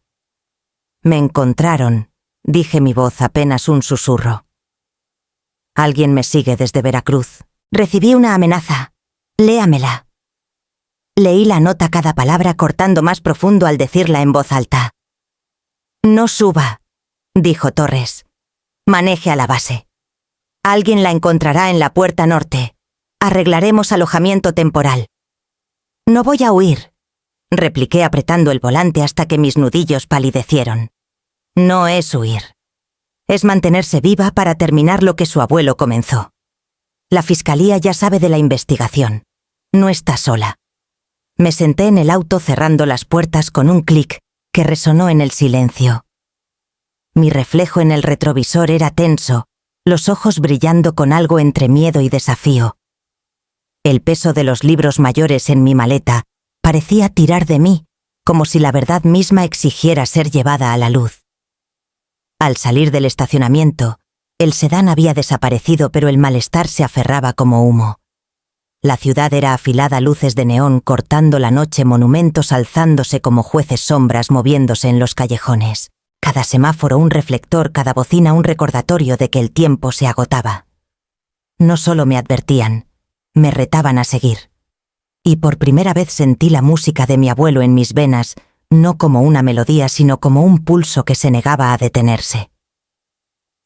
Me encontraron, dije, mi voz apenas un susurro. Alguien me sigue desde Veracruz. Recibí una amenaza. Léamela. Leí la nota, cada palabra cortando más profundo al decirla en voz alta. No suba, dijo Torres. Maneje a la base. Alguien la encontrará en la puerta norte. Arreglaremos alojamiento temporal. No voy a huir, repliqué apretando el volante hasta que mis nudillos palidecieron. No es huir. Es mantenerse viva para terminar lo que su abuelo comenzó. La fiscalía ya sabe de la investigación. No está sola. Me senté en el auto cerrando las puertas con un clic que resonó en el silencio. Mi reflejo en el retrovisor era tenso, los ojos brillando con algo entre miedo y desafío. El peso de los libros mayores en mi maleta parecía tirar de mí, como si la verdad misma exigiera ser llevada a la luz. Al salir del estacionamiento, el sedán había desaparecido, pero el malestar se aferraba como humo. La ciudad era afilada, luces de neón cortando la noche, monumentos alzándose como jueces, sombras moviéndose en los callejones. Cada semáforo un reflector, cada bocina un recordatorio de que el tiempo se agotaba. No solo me advertían, me retaban a seguir. Y por primera vez sentí la música de mi abuelo en mis venas, no como una melodía, sino como un pulso que se negaba a detenerse.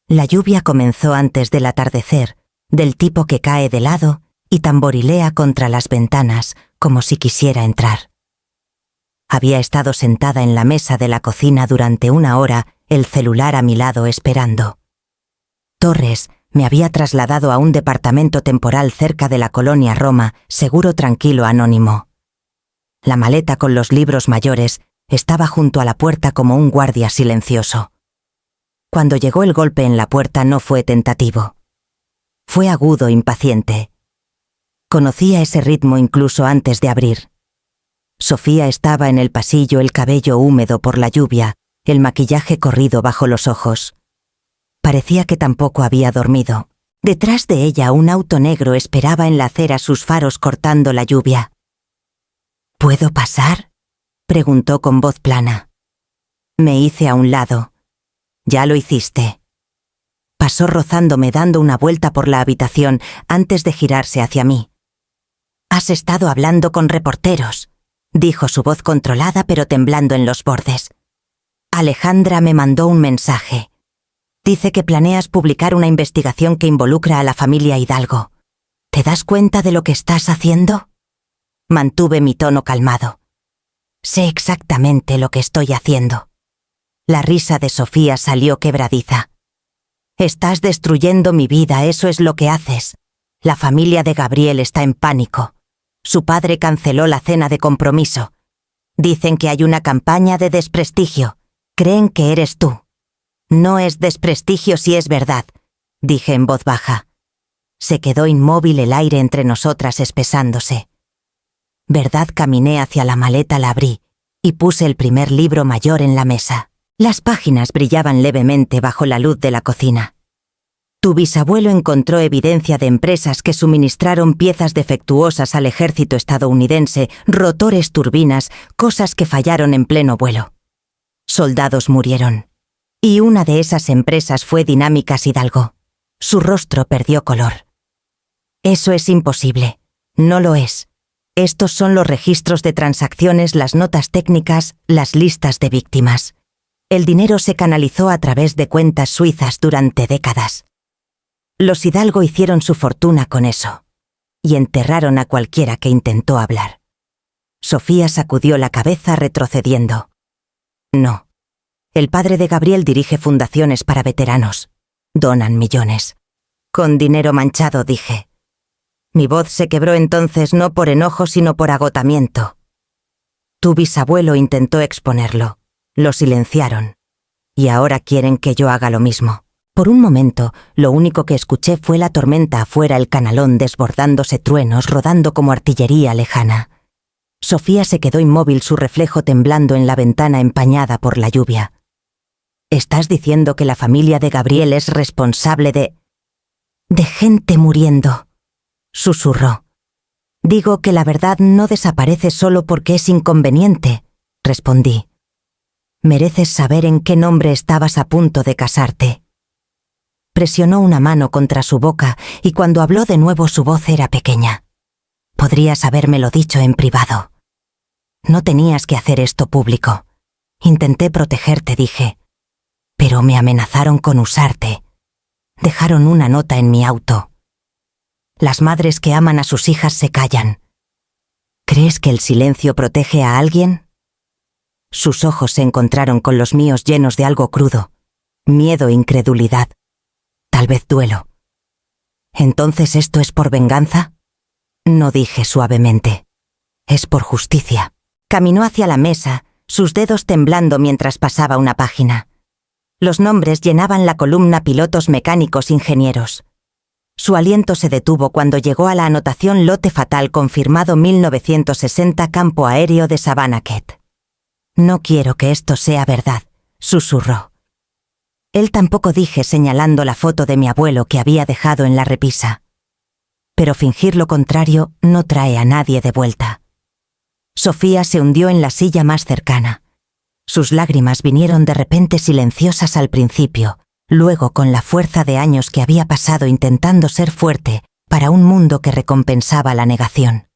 La lluvia comenzó antes del atardecer, del tipo que cae de lado y tamborilea contra las ventanas, como si quisiera entrar. Había estado sentada en la mesa de la cocina durante una hora, el celular a mi lado esperando. Torres me había trasladado a un departamento temporal cerca de la colonia Roma, seguro, tranquilo, anónimo. La maleta con los libros mayores estaba junto a la puerta como un guardia silencioso. Cuando llegó el golpe en la puerta no fue tentativo. Fue agudo, impaciente. Conocía ese ritmo incluso antes de abrir. Sofía estaba en el pasillo, el cabello húmedo por la lluvia, el maquillaje corrido bajo los ojos. Parecía que tampoco había dormido. Detrás de ella un auto negro esperaba en la acera, sus faros cortando la lluvia. ¿Puedo pasar?, preguntó con voz plana. Me hice a un lado. Ya lo hiciste. Pasó rozándome, dando una vuelta por la habitación antes de girarse hacia mí. Has estado hablando con reporteros, dijo, su voz controlada pero temblando en los bordes. Alejandra me mandó un mensaje. Dice que planeas publicar una investigación que involucra a la familia Hidalgo. ¿Te das cuenta de lo que estás haciendo? Mantuve mi tono calmado. Sé exactamente lo que estoy haciendo. La risa de Sofía salió quebradiza. Estás destruyendo mi vida, eso es lo que haces. La familia de Gabriel está en pánico. Su padre canceló la cena de compromiso. Dicen que hay una campaña de desprestigio. Creen que eres tú. No es desprestigio si es verdad, dije en voz baja. Se quedó inmóvil, el aire entre nosotras espesándose. Verdad, caminé hacia la maleta, la abrí y puse el primer libro mayor en la mesa. Las páginas brillaban levemente bajo la luz de la cocina. Tu bisabuelo encontró evidencia de empresas que suministraron piezas defectuosas al ejército estadounidense, rotores, turbinas, cosas que fallaron en pleno vuelo. Soldados murieron. Y una de esas empresas fue Dinámicas Hidalgo. Su rostro perdió color. Eso es imposible. No lo es. Estos son los registros de transacciones, las notas técnicas, las listas de víctimas. El dinero se canalizó a través de cuentas suizas durante décadas. Los Hidalgo hicieron su fortuna con eso. y enterraron a cualquiera que intentó hablar. Sofía sacudió la cabeza retrocediendo. No. El padre de Gabriel dirige fundaciones para veteranos. Donan millones. Con dinero manchado, dije. Mi voz se quebró entonces no por enojo sino por agotamiento. Tu bisabuelo intentó exponerlo. Lo silenciaron. Y ahora quieren que yo haga lo mismo. Por un momento, lo único que escuché fue la tormenta afuera, el canalón desbordándose, truenos rodando como artillería lejana. Sofía se quedó inmóvil, su reflejo temblando en la ventana empañada por la lluvia. ¿Estás diciendo que la familia de Gabriel es responsable de gente muriendo?, susurró. Digo que la verdad no desaparece solo porque es inconveniente, respondí. Mereces saber en qué nombre estabas a punto de casarte. Presionó una mano contra su boca y cuando habló de nuevo su voz era pequeña. Podrías habérmelo dicho en privado. No tenías que hacer esto público. Intenté protegerte, dije. Pero me amenazaron con usarte. Dejaron una nota en mi auto. Las madres que aman a sus hijas se callan. ¿Crees que el silencio protege a alguien? Sus ojos se encontraron con los míos llenos de algo crudo. Miedo e incredulidad. Tal vez duelo. ¿Entonces esto es por venganza? No, dije suavemente. Es por justicia. Caminó hacia la mesa, sus dedos temblando mientras pasaba una página. Los nombres llenaban la columna: pilotos, mecánicos, ingenieros. Su aliento se detuvo cuando llegó a la anotación: lote fatal confirmado 1960, campo aéreo de Savannakhet. No quiero que esto sea verdad, susurró. Él tampoco, dije señalando la foto de mi abuelo que había dejado en la repisa. Pero fingir lo contrario no trae a nadie de vuelta. Sofía se hundió en la silla más cercana. Sus lágrimas vinieron de repente, silenciosas al principio, luego con la fuerza de años que había pasado intentando ser fuerte para un mundo que recompensaba la negación.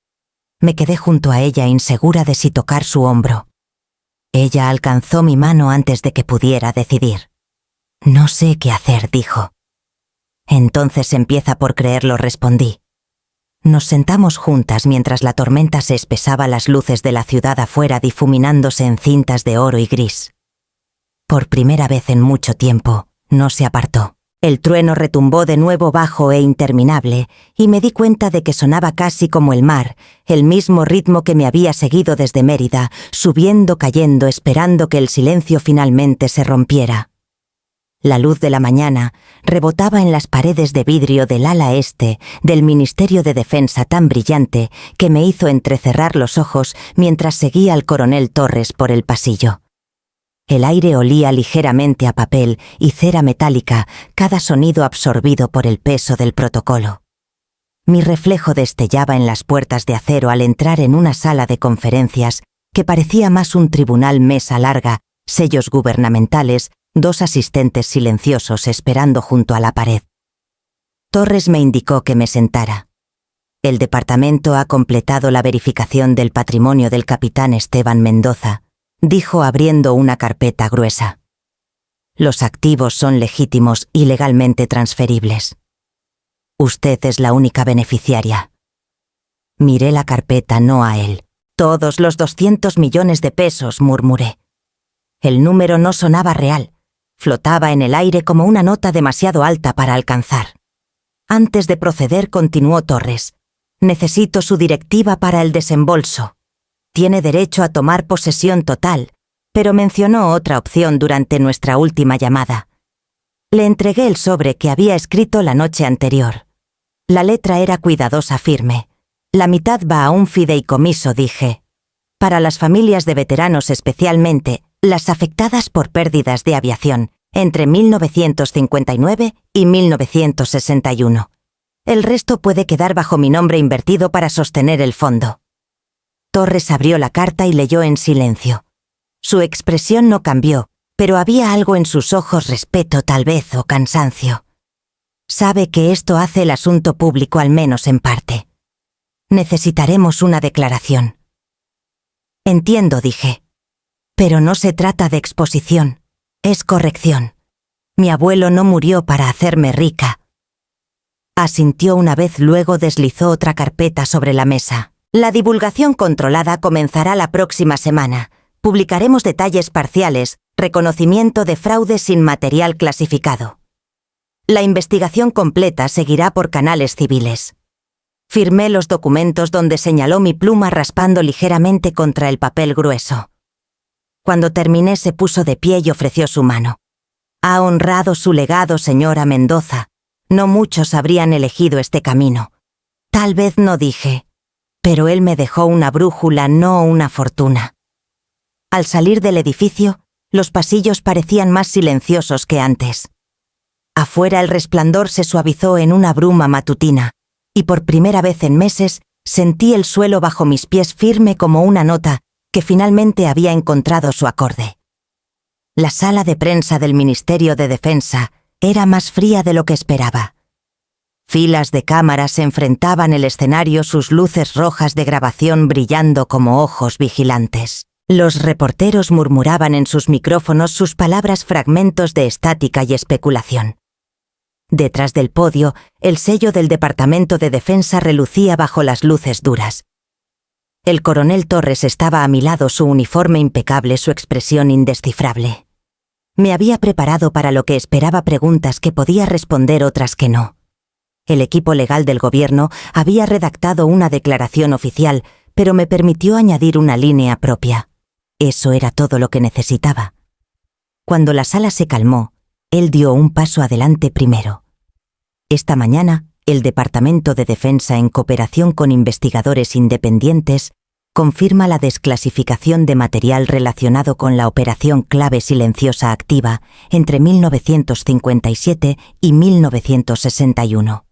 Me quedé junto a ella, insegura de si tocar su hombro. Ella alcanzó mi mano antes de que pudiera decidir. No sé qué hacer, dijo. Entonces empieza por creerlo, respondí. Nos sentamos juntas mientras la tormenta se espesaba, las luces de la ciudad afuera difuminándose en cintas de oro y gris. Por primera vez en mucho tiempo, no se apartó. El trueno retumbó de nuevo bajo e interminable, y me di cuenta de que sonaba casi como el mar, el mismo ritmo que me había seguido desde Mérida, subiendo, cayendo, esperando que el silencio finalmente se rompiera. La luz de la mañana rebotaba en las paredes de vidrio del ala este del Ministerio de Defensa, tan brillante que me hizo entrecerrar los ojos mientras seguía al coronel Torres por el pasillo. El aire olía ligeramente a papel y cera metálica, cada sonido absorbido por el peso del protocolo. Mi reflejo destellaba en las puertas de acero al entrar en una sala de conferencias que parecía más un tribunal: mesa larga, sellos gubernamentales, 2 asistentes silenciosos esperando junto a la pared. Torres me indicó que me sentara. El departamento ha completado la verificación del patrimonio del capitán Esteban Mendoza, dijo abriendo una carpeta gruesa. Los activos son legítimos y legalmente transferibles. Usted es la única beneficiaria. Miré la carpeta, no a él. Todos los 200 millones de pesos, murmuré. El número no sonaba real. Flotaba en el aire como una nota demasiado alta para alcanzar. Antes de proceder, continuó Torres. Necesito su directiva para el desembolso. Tiene derecho a tomar posesión total, pero mencionó otra opción durante nuestra última llamada. Le entregué el sobre que había escrito la noche anterior. La letra era cuidadosa, firme. La mitad va a un fideicomiso, dije. Para las familias de veteranos, especialmente las afectadas por pérdidas de aviación entre 1959 y 1961. El resto puede quedar bajo mi nombre invertido para sostener el fondo. Torres abrió la carta y leyó en silencio. Su expresión no cambió, pero había algo en sus ojos: respeto tal vez, o cansancio. Sabe que esto hace el asunto público, al menos en parte. Necesitaremos una declaración. Entiendo, dije. Pero no se trata de exposición, es corrección. Mi abuelo no murió para hacerme rica. Asintió una vez, luego deslizó otra carpeta sobre la mesa. La divulgación controlada comenzará la próxima semana. Publicaremos detalles parciales, reconocimiento de fraude sin material clasificado. La investigación completa seguirá por canales civiles. Firmé los documentos donde señaló mi pluma raspando ligeramente contra el papel grueso. Cuando terminé se puso de pie y ofreció su mano. Ha honrado su legado, señora Mendoza. No muchos habrían elegido este camino. Tal vez no dije, pero él me dejó una brújula, no una fortuna. Al salir del edificio, los pasillos parecían más silenciosos que antes. Afuera el resplandor se suavizó en una bruma matutina, y por primera vez en meses sentí el suelo bajo mis pies firme como una nota que finalmente había encontrado su acorde. La sala de prensa del Ministerio de Defensa era más fría de lo que esperaba. Filas de cámaras enfrentaban el escenario, sus luces rojas de grabación brillando como ojos vigilantes. Los reporteros murmuraban en sus micrófonos sus palabras, fragmentos de estática y especulación. Detrás del podio, el sello del Departamento de Defensa relucía bajo las luces duras. El coronel Torres estaba a mi lado, su uniforme impecable, su expresión indescifrable. Me había preparado para lo que esperaba, preguntas que podía responder, otras que no. El equipo legal del gobierno había redactado una declaración oficial, pero me permitió añadir una línea propia. Eso era todo lo que necesitaba. Cuando la sala se calmó, él dio un paso adelante primero. Esta mañana, el Departamento de Defensa, en cooperación con investigadores independientes, confirma la desclasificación de material relacionado con la Operación Clave Silenciosa Activa entre 1957 y 1961.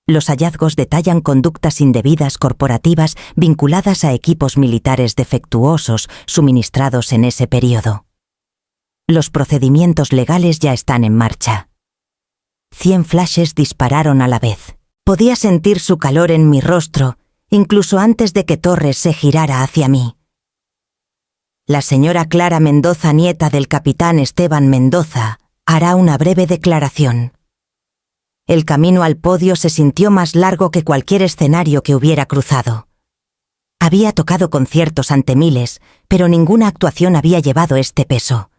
Los hallazgos detallan conductas indebidas corporativas vinculadas a equipos militares defectuosos suministrados en ese periodo. Los procedimientos legales ya están en marcha. 100 flashes dispararon a la vez. Podía sentir su calor en mi rostro, incluso antes de que Torres se girara hacia mí. La señora Clara Mendoza, nieta del capitán Esteban Mendoza, hará una breve declaración. El camino al podio se sintió más largo que cualquier escenario que hubiera cruzado. Había tocado conciertos ante miles, pero ninguna actuación había llevado este peso.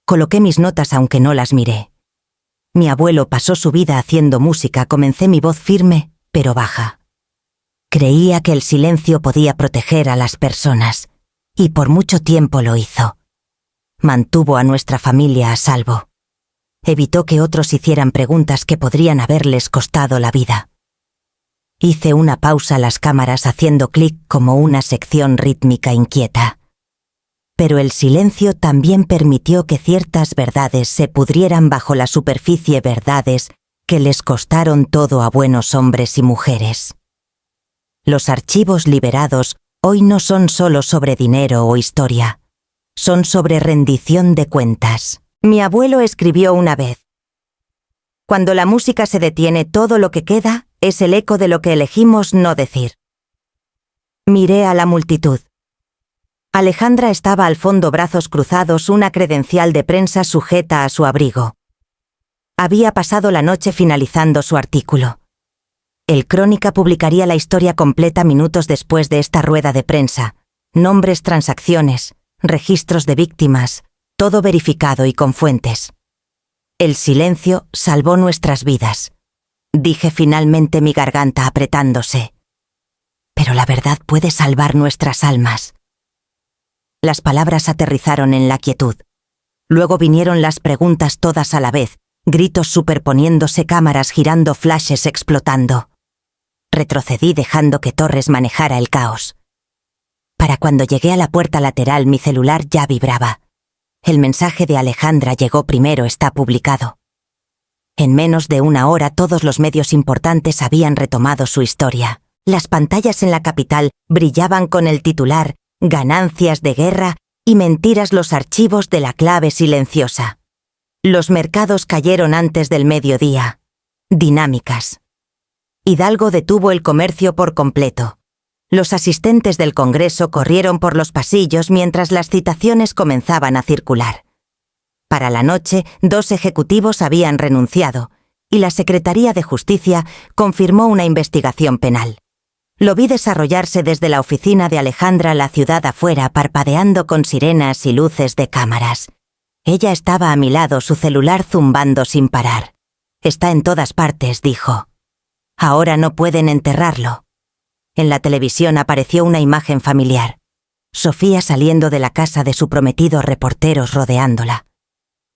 Coloqué mis notas aunque no las miré. Mi abuelo pasó su vida haciendo música, comencé, mi voz firme, pero baja. Creía que el silencio podía proteger a las personas, y por mucho tiempo lo hizo. Mantuvo a nuestra familia a salvo. Evitó que otros hicieran preguntas que podrían haberles costado la vida. Hice una pausa, las cámaras haciendo clic como una sección rítmica inquieta. Pero el silencio también permitió que ciertas verdades se pudrieran bajo la superficie, verdades que les costaron todo a buenos hombres y mujeres. Los archivos liberados hoy no son solo sobre dinero o historia, son sobre rendición de cuentas. Mi abuelo escribió una vez: cuando la música se detiene, todo lo que queda es el eco de lo que elegimos no decir. Miré a la multitud. Alejandra estaba al fondo, brazos cruzados, una credencial de prensa sujeta a su abrigo. Había pasado la noche finalizando su artículo. El Crónica publicaría la historia completa minutos después de esta rueda de prensa. Nombres, transacciones, registros de víctimas, todo verificado y con fuentes. El silencio salvó nuestras vidas. Dije finalmente, mi garganta apretándose. Pero la verdad puede salvar nuestras almas. Las palabras aterrizaron en la quietud. Luego vinieron las preguntas, todas a la vez, gritos superponiéndose, cámaras girando, flashes explotando. Retrocedí dejando que Torres manejara el caos. Para cuando llegué a la puerta lateral, mi celular ya vibraba. El mensaje de Alejandra llegó primero, está publicado. En menos de una hora todos los medios importantes habían retomado su historia. Las pantallas en la capital brillaban con el titular: Ganancias de guerra y mentiras, los archivos de la clave silenciosa. Los mercados cayeron antes del mediodía. Dinámicas. Hidalgo detuvo el comercio por completo. Los asistentes del Congreso corrieron por los pasillos mientras las citaciones comenzaban a circular. Para la noche, 2 ejecutivos habían renunciado, y la Secretaría de Justicia confirmó una investigación penal. Lo vi desarrollarse desde la oficina de Alejandra la ciudad afuera, parpadeando con sirenas y luces de cámaras. Ella estaba a mi lado, su celular zumbando sin parar. «Está en todas partes», dijo. «Ahora no pueden enterrarlo». En la televisión apareció una imagen familiar. Sofía saliendo de la casa de su prometido, reporteros rodeándola.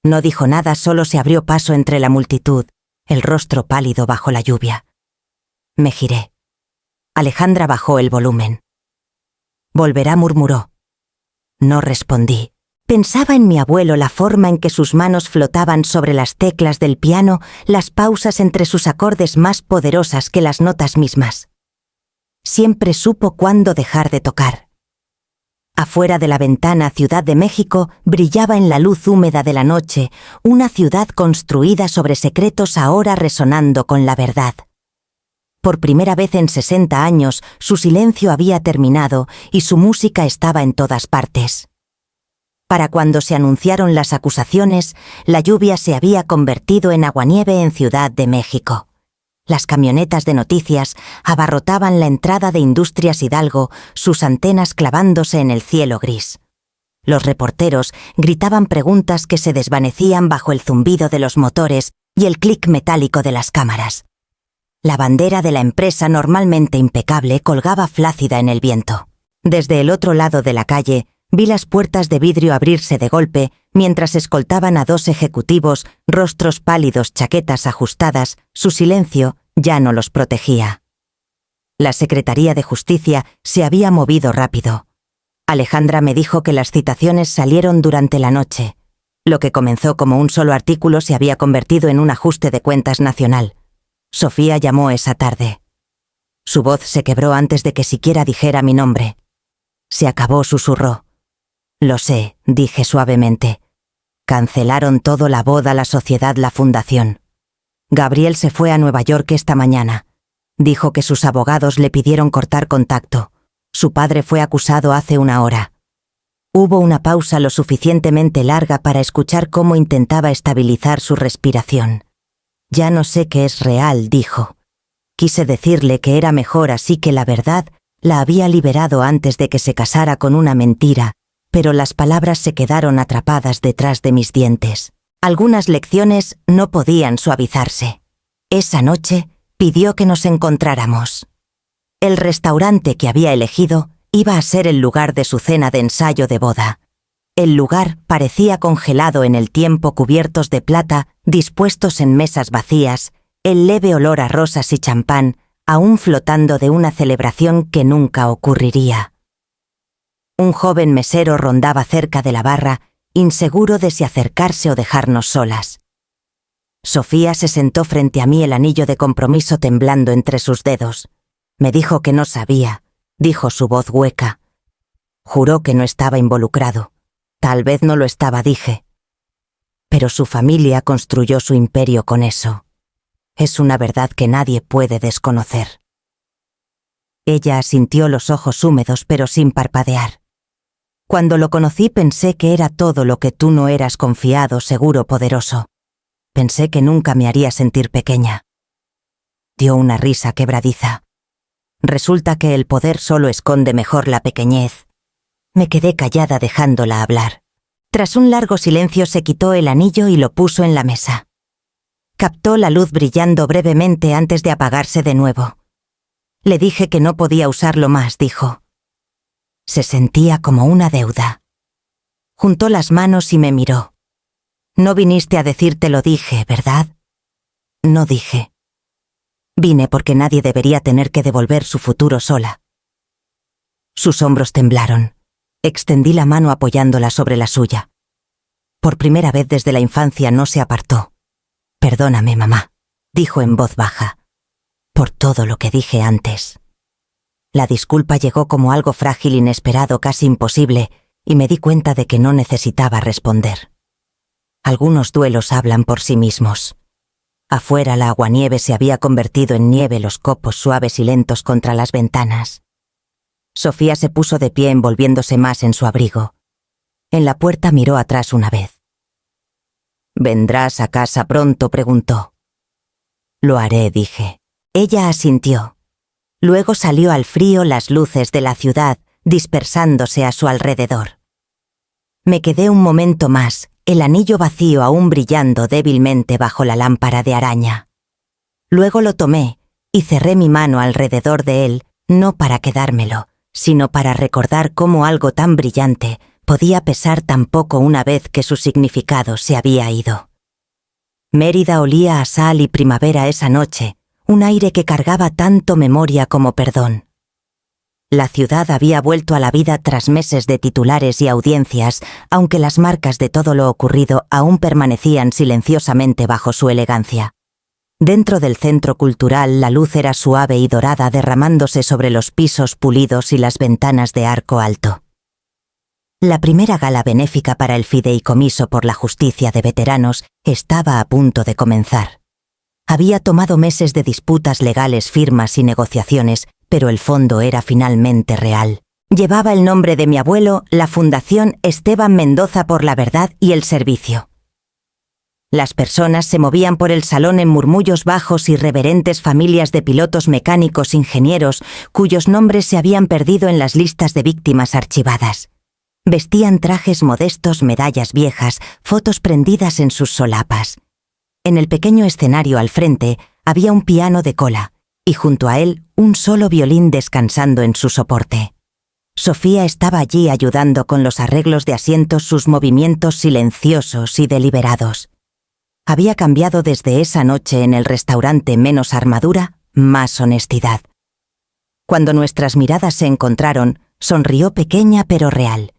No dijo nada, solo se abrió paso entre la multitud, el rostro pálido bajo la lluvia. Me giré. Alejandra bajó el volumen. «Volverá», murmuró. No respondí. Pensaba en mi abuelo, la forma en que sus manos flotaban sobre las teclas del piano, las pausas entre sus acordes más poderosas que las notas mismas. Siempre supo cuándo dejar de tocar. Afuera de la ventana, Ciudad de México brillaba en la luz húmeda de la noche, una ciudad construida sobre secretos ahora resonando con la verdad. Por primera vez en 60 años, su silencio había terminado y su música estaba en todas partes. Para cuando se anunciaron las acusaciones, la lluvia se había convertido en aguanieve en Ciudad de México. Las camionetas de noticias abarrotaban la entrada de Industrias Hidalgo, sus antenas clavándose en el cielo gris. Los reporteros gritaban preguntas que se desvanecían bajo el zumbido de los motores y el clic metálico de las cámaras. La bandera de la empresa, normalmente impecable, colgaba flácida en el viento. Desde el otro lado de la calle, vi las puertas de vidrio abrirse de golpe mientras escoltaban a dos ejecutivos, rostros pálidos, chaquetas ajustadas. Su silencio ya no los protegía. La Secretaría de Justicia se había movido rápido. Alejandra me dijo que las citaciones salieron durante la noche. Lo que comenzó como un solo artículo se había convertido en un ajuste de cuentas nacional. Sofía llamó esa tarde. Su voz se quebró antes de que siquiera dijera mi nombre. «Se acabó», susurró. «Lo sé», dije suavemente. «Cancelaron todo, la boda, la sociedad, la fundación. Gabriel se fue a Nueva York esta mañana. Dijo que sus abogados le pidieron cortar contacto. Su padre fue acusado hace una hora». Hubo una pausa lo suficientemente larga para escuchar cómo intentaba estabilizar su respiración. «Ya no sé qué es real», dijo. Quise decirle que era mejor así, que la verdad la había liberado antes de que se casara con una mentira, pero las palabras se quedaron atrapadas detrás de mis dientes. Algunas lecciones no podían suavizarse. Esa noche pidió que nos encontráramos. El restaurante que había elegido iba a ser el lugar de su cena de ensayo de boda. El lugar parecía congelado en el tiempo, cubiertos de plata, dispuestos en mesas vacías, el leve olor a rosas y champán, aún flotando de una celebración que nunca ocurriría. Un joven mesero rondaba cerca de la barra, inseguro de si acercarse o dejarnos solas. Sofía se sentó frente a mí, el anillo de compromiso temblando entre sus dedos. Me dijo que no sabía, dijo su voz hueca. Juró que no estaba involucrado. Tal vez no lo estaba, dije. Pero su familia construyó su imperio con eso. Es una verdad que nadie puede desconocer. Ella asintió, los ojos húmedos pero sin parpadear. Cuando lo conocí pensé que era todo lo que tú no eras: confiado, seguro, poderoso. Pensé que nunca me haría sentir pequeña. Dio una risa quebradiza. Resulta que el poder solo esconde mejor la pequeñez. Me quedé callada dejándola hablar. Tras un largo silencio se quitó el anillo y lo puso en la mesa. Captó la luz brillando brevemente antes de apagarse de nuevo. Le dije que no podía usarlo más, dijo. Se sentía como una deuda. Juntó las manos y me miró. No viniste a decírtelo, dije, ¿verdad? No, dije. Vine porque nadie debería tener que devolver su futuro sola. Sus hombros temblaron. Extendí la mano apoyándola sobre la suya. Por primera vez desde la infancia no se apartó. Perdóname, mamá, dijo en voz baja, por todo lo que dije antes. La disculpa llegó como algo frágil, inesperado, casi imposible, y me di cuenta de que no necesitaba responder. Algunos duelos hablan por sí mismos. Afuera la aguanieve se había convertido en nieve, los copos suaves y lentos contra las ventanas. Sofía se puso de pie, envolviéndose más en su abrigo. En la puerta miró atrás una vez. «¿Vendrás a casa pronto?», preguntó. Lo haré, dije. Ella asintió. Luego salió al frío las luces de la ciudad, dispersándose a su alrededor. Me quedé un momento más, el anillo vacío aún brillando débilmente bajo la lámpara de araña. Luego lo tomé y cerré mi mano alrededor de él, no para quedármelo, sino para recordar cómo algo tan brillante podía pesar tan poco una vez que su significado se había ido. Mérida olía a sal y primavera esa noche, un aire que cargaba tanto memoria como perdón. La ciudad había vuelto a la vida tras meses de titulares y audiencias, aunque las marcas de todo lo ocurrido aún permanecían silenciosamente bajo su elegancia. Dentro del centro cultural la luz era suave y dorada derramándose sobre los pisos pulidos y las ventanas de arco alto. La primera gala benéfica para el Fideicomiso por la Justicia de Veteranos estaba a punto de comenzar. Había tomado meses de disputas legales, firmas y negociaciones, pero el fondo era finalmente real. Llevaba el nombre de mi abuelo, la Fundación Esteban Mendoza por la Verdad y el Servicio. Las personas se movían por el salón en murmullos bajos y reverentes familias de pilotos mecánicos, ingenieros, cuyos nombres se habían perdido en las listas de víctimas archivadas. Vestían trajes modestos, medallas viejas, fotos prendidas en sus solapas. En el pequeño escenario al frente había un piano de cola, y junto a él un solo violín descansando en su soporte. Sofía estaba allí ayudando con los arreglos de asientos, sus movimientos silenciosos y deliberados. Había cambiado desde esa noche en el restaurante: menos armadura, más honestidad. Cuando nuestras miradas se encontraron, sonrió pequeña pero real.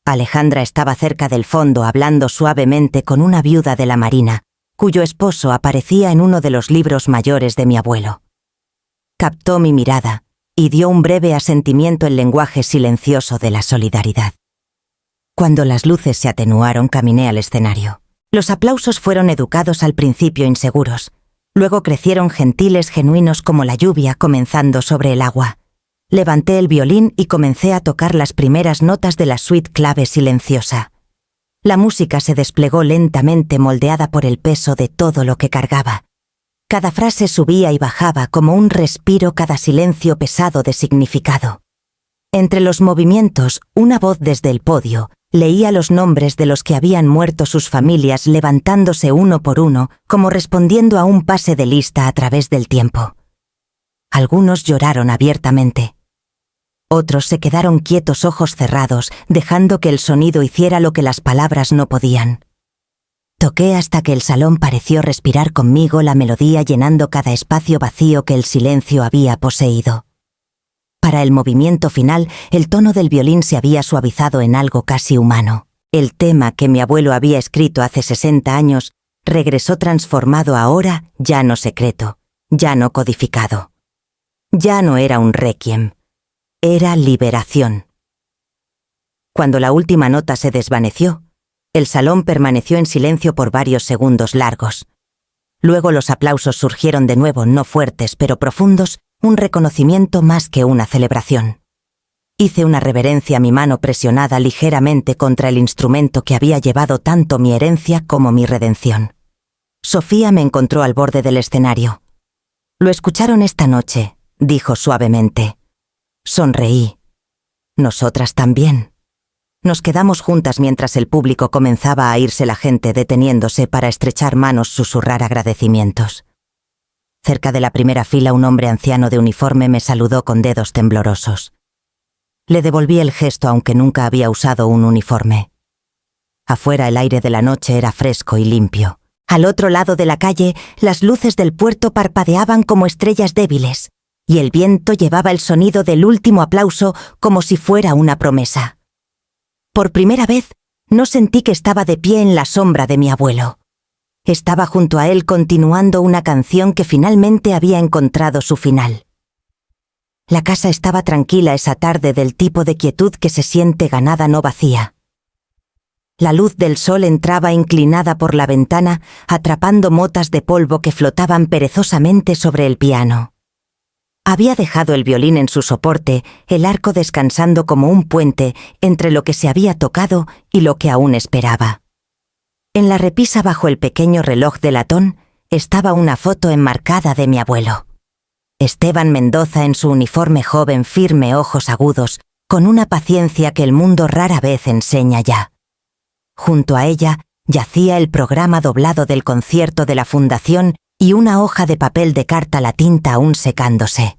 Alejandra estaba cerca del fondo hablando suavemente con una viuda de la Marina, cuyo esposo aparecía en uno de los libros mayores de mi abuelo. Captó mi mirada y dio un breve asentimiento en lenguaje silencioso de la solidaridad. Cuando las luces se atenuaron, caminé al escenario. Los aplausos fueron educados al principio, inseguros. Luego crecieron gentiles, genuinos como la lluvia comenzando sobre el agua. Levanté el violín y comencé a tocar las primeras notas de la suite clave silenciosa. La música se desplegó lentamente, moldeada por el peso de todo lo que cargaba. Cada frase subía y bajaba como un respiro, cada silencio pesado de significado. Entre los movimientos, una voz desde el podio leía los nombres de los que habían muerto, sus familias levantándose uno por uno, como respondiendo a un pase de lista a través del tiempo. Algunos lloraron abiertamente. Otros se quedaron quietos, ojos cerrados, dejando que el sonido hiciera lo que las palabras no podían. Toqué hasta que el salón pareció respirar conmigo, la melodía llenando cada espacio vacío que el silencio había poseído. Para el movimiento final, el tono del violín se había suavizado en algo casi humano. El tema que mi abuelo había escrito hace 60 años regresó transformado ahora, ya no secreto, ya no codificado. Ya no era un requiem. Era liberación. Cuando la última nota se desvaneció, el salón permaneció en silencio por varios segundos largos. Luego los aplausos surgieron de nuevo, no fuertes pero profundos, un reconocimiento más que una celebración. Hice una reverencia a mi mano presionada ligeramente contra el instrumento que había llevado tanto mi herencia como mi redención. Sofía me encontró al borde del escenario. «Lo escucharon esta noche», dijo suavemente. Sonreí. Nosotras también. Nos quedamos juntas mientras el público comenzaba a irse, la gente deteniéndose para estrechar manos, susurrar agradecimientos. Cerca de la primera fila un hombre anciano de uniforme me saludó con dedos temblorosos. Le devolví el gesto, aunque nunca había usado un uniforme. Afuera el aire de la noche era fresco y limpio. Al otro lado de la calle, las luces del puerto parpadeaban como estrellas débiles, y el viento llevaba el sonido del último aplauso como si fuera una promesa. Por primera vez, no sentí que estaba de pie en la sombra de mi abuelo. Estaba junto a él continuando una canción que finalmente había encontrado su final. La casa estaba tranquila esa tarde, del tipo de quietud que se siente ganada, no vacía. La luz del sol entraba inclinada por la ventana, atrapando motas de polvo que flotaban perezosamente sobre el piano. Había dejado el violín en su soporte, el arco descansando como un puente entre lo que se había tocado y lo que aún esperaba. En la repisa bajo el pequeño reloj de latón, estaba una foto enmarcada de mi abuelo. Esteban Mendoza en su uniforme joven, firme, ojos agudos, con una paciencia que el mundo rara vez enseña ya. Junto a ella yacía el programa doblado del concierto de la Fundación y una hoja de papel de carta, la tinta aún secándose.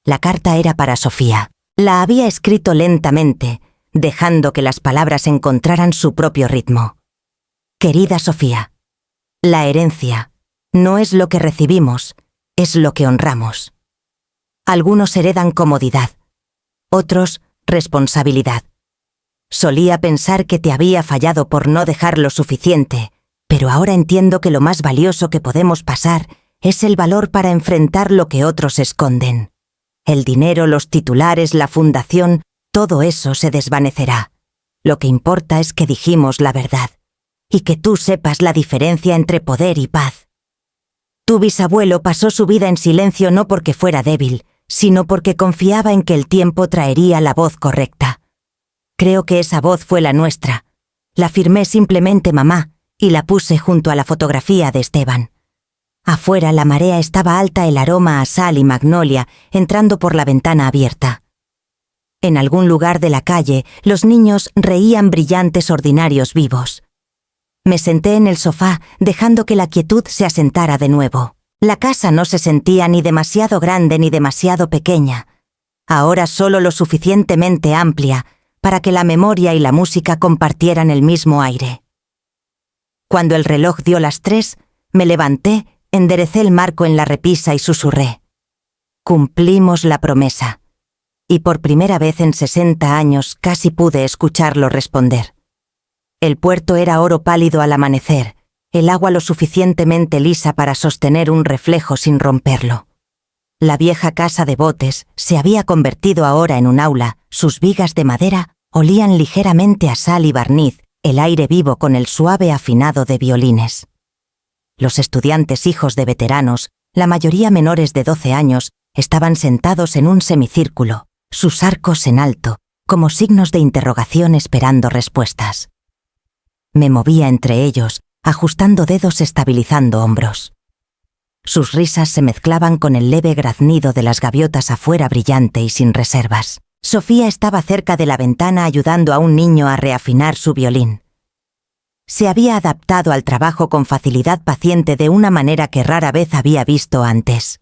La carta era para Sofía. La había escrito lentamente, dejando que las palabras encontraran su propio ritmo. Querida Sofía, la herencia no es lo que recibimos, es lo que honramos. Algunos heredan comodidad, otros responsabilidad. Solía pensar que te había fallado por no dejar lo suficiente, pero ahora entiendo que lo más valioso que podemos pasar es el valor para enfrentar lo que otros esconden. El dinero, los titulares, la fundación, todo eso se desvanecerá. Lo que importa es que dijimos la verdad, y que tú sepas la diferencia entre poder y paz. Tu bisabuelo pasó su vida en silencio no porque fuera débil, sino porque confiaba en que el tiempo traería la voz correcta. Creo que esa voz fue la nuestra. La firmé simplemente mamá y la puse junto a la fotografía de Esteban. Afuera la marea estaba alta, el aroma a sal y magnolia entrando por la ventana abierta. En algún lugar de la calle los niños reían, brillantes, ordinarios, vivos. Me senté en el sofá, dejando que la quietud se asentara de nuevo. La casa no se sentía ni demasiado grande ni demasiado pequeña. Ahora solo lo suficientemente amplia para que la memoria y la música compartieran el mismo aire. Cuando el reloj dio las 3, me levanté, enderecé el marco en la repisa y susurré. Cumplimos la promesa. Y por primera vez en 60 años casi pude escucharlo responder. El puerto era oro pálido al amanecer, el agua lo suficientemente lisa para sostener un reflejo sin romperlo. La vieja casa de botes se había convertido ahora en un aula, sus vigas de madera olían ligeramente a sal y barniz, el aire vivo con el suave afinado de violines. Los estudiantes, hijos de veteranos, la mayoría menores de 12 años, estaban sentados en un semicírculo, sus arcos en alto, como signos de interrogación esperando respuestas. Me movía entre ellos, ajustando dedos, estabilizando hombros. Sus risas se mezclaban con el leve graznido de las gaviotas afuera, brillante y sin reservas. Sofía estaba cerca de la ventana ayudando a un niño a reafinar su violín. Se había adaptado al trabajo con facilidad, paciente, de una manera que rara vez había visto antes.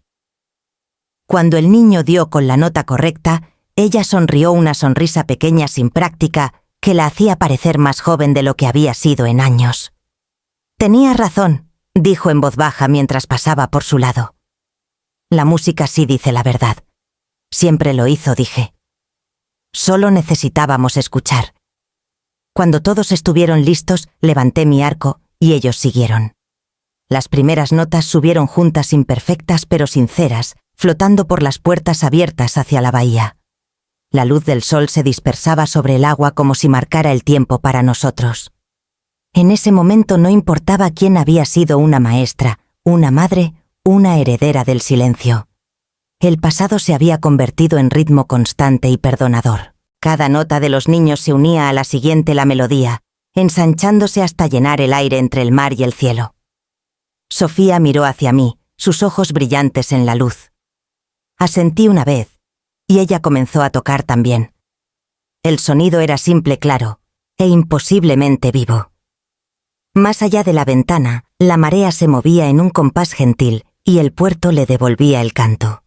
Cuando el niño dio con la nota correcta, ella sonrió, una sonrisa pequeña, sin práctica, que la hacía parecer más joven de lo que había sido en años. «Tenías razón», dijo en voz baja mientras pasaba por su lado. «La música sí dice la verdad. Siempre lo hizo», dije. Solo necesitábamos escuchar. Cuando todos estuvieron listos, levanté mi arco y ellos siguieron. Las primeras notas subieron juntas, imperfectas pero sinceras, flotando por las puertas abiertas hacia la bahía. La luz del sol se dispersaba sobre el agua como si marcara el tiempo para nosotros. En ese momento no importaba quién había sido, una maestra, una madre, una heredera del silencio. El pasado se había convertido en ritmo constante y perdonador. Cada nota de los niños se unía a la siguiente, la melodía, ensanchándose hasta llenar el aire entre el mar y el cielo. Sofía miró hacia mí, sus ojos brillantes en la luz. Asentí una vez, y ella comenzó a tocar también. El sonido era simple, claro, e imposiblemente vivo. Más allá de la ventana, la marea se movía en un compás gentil, y el puerto le devolvía el canto.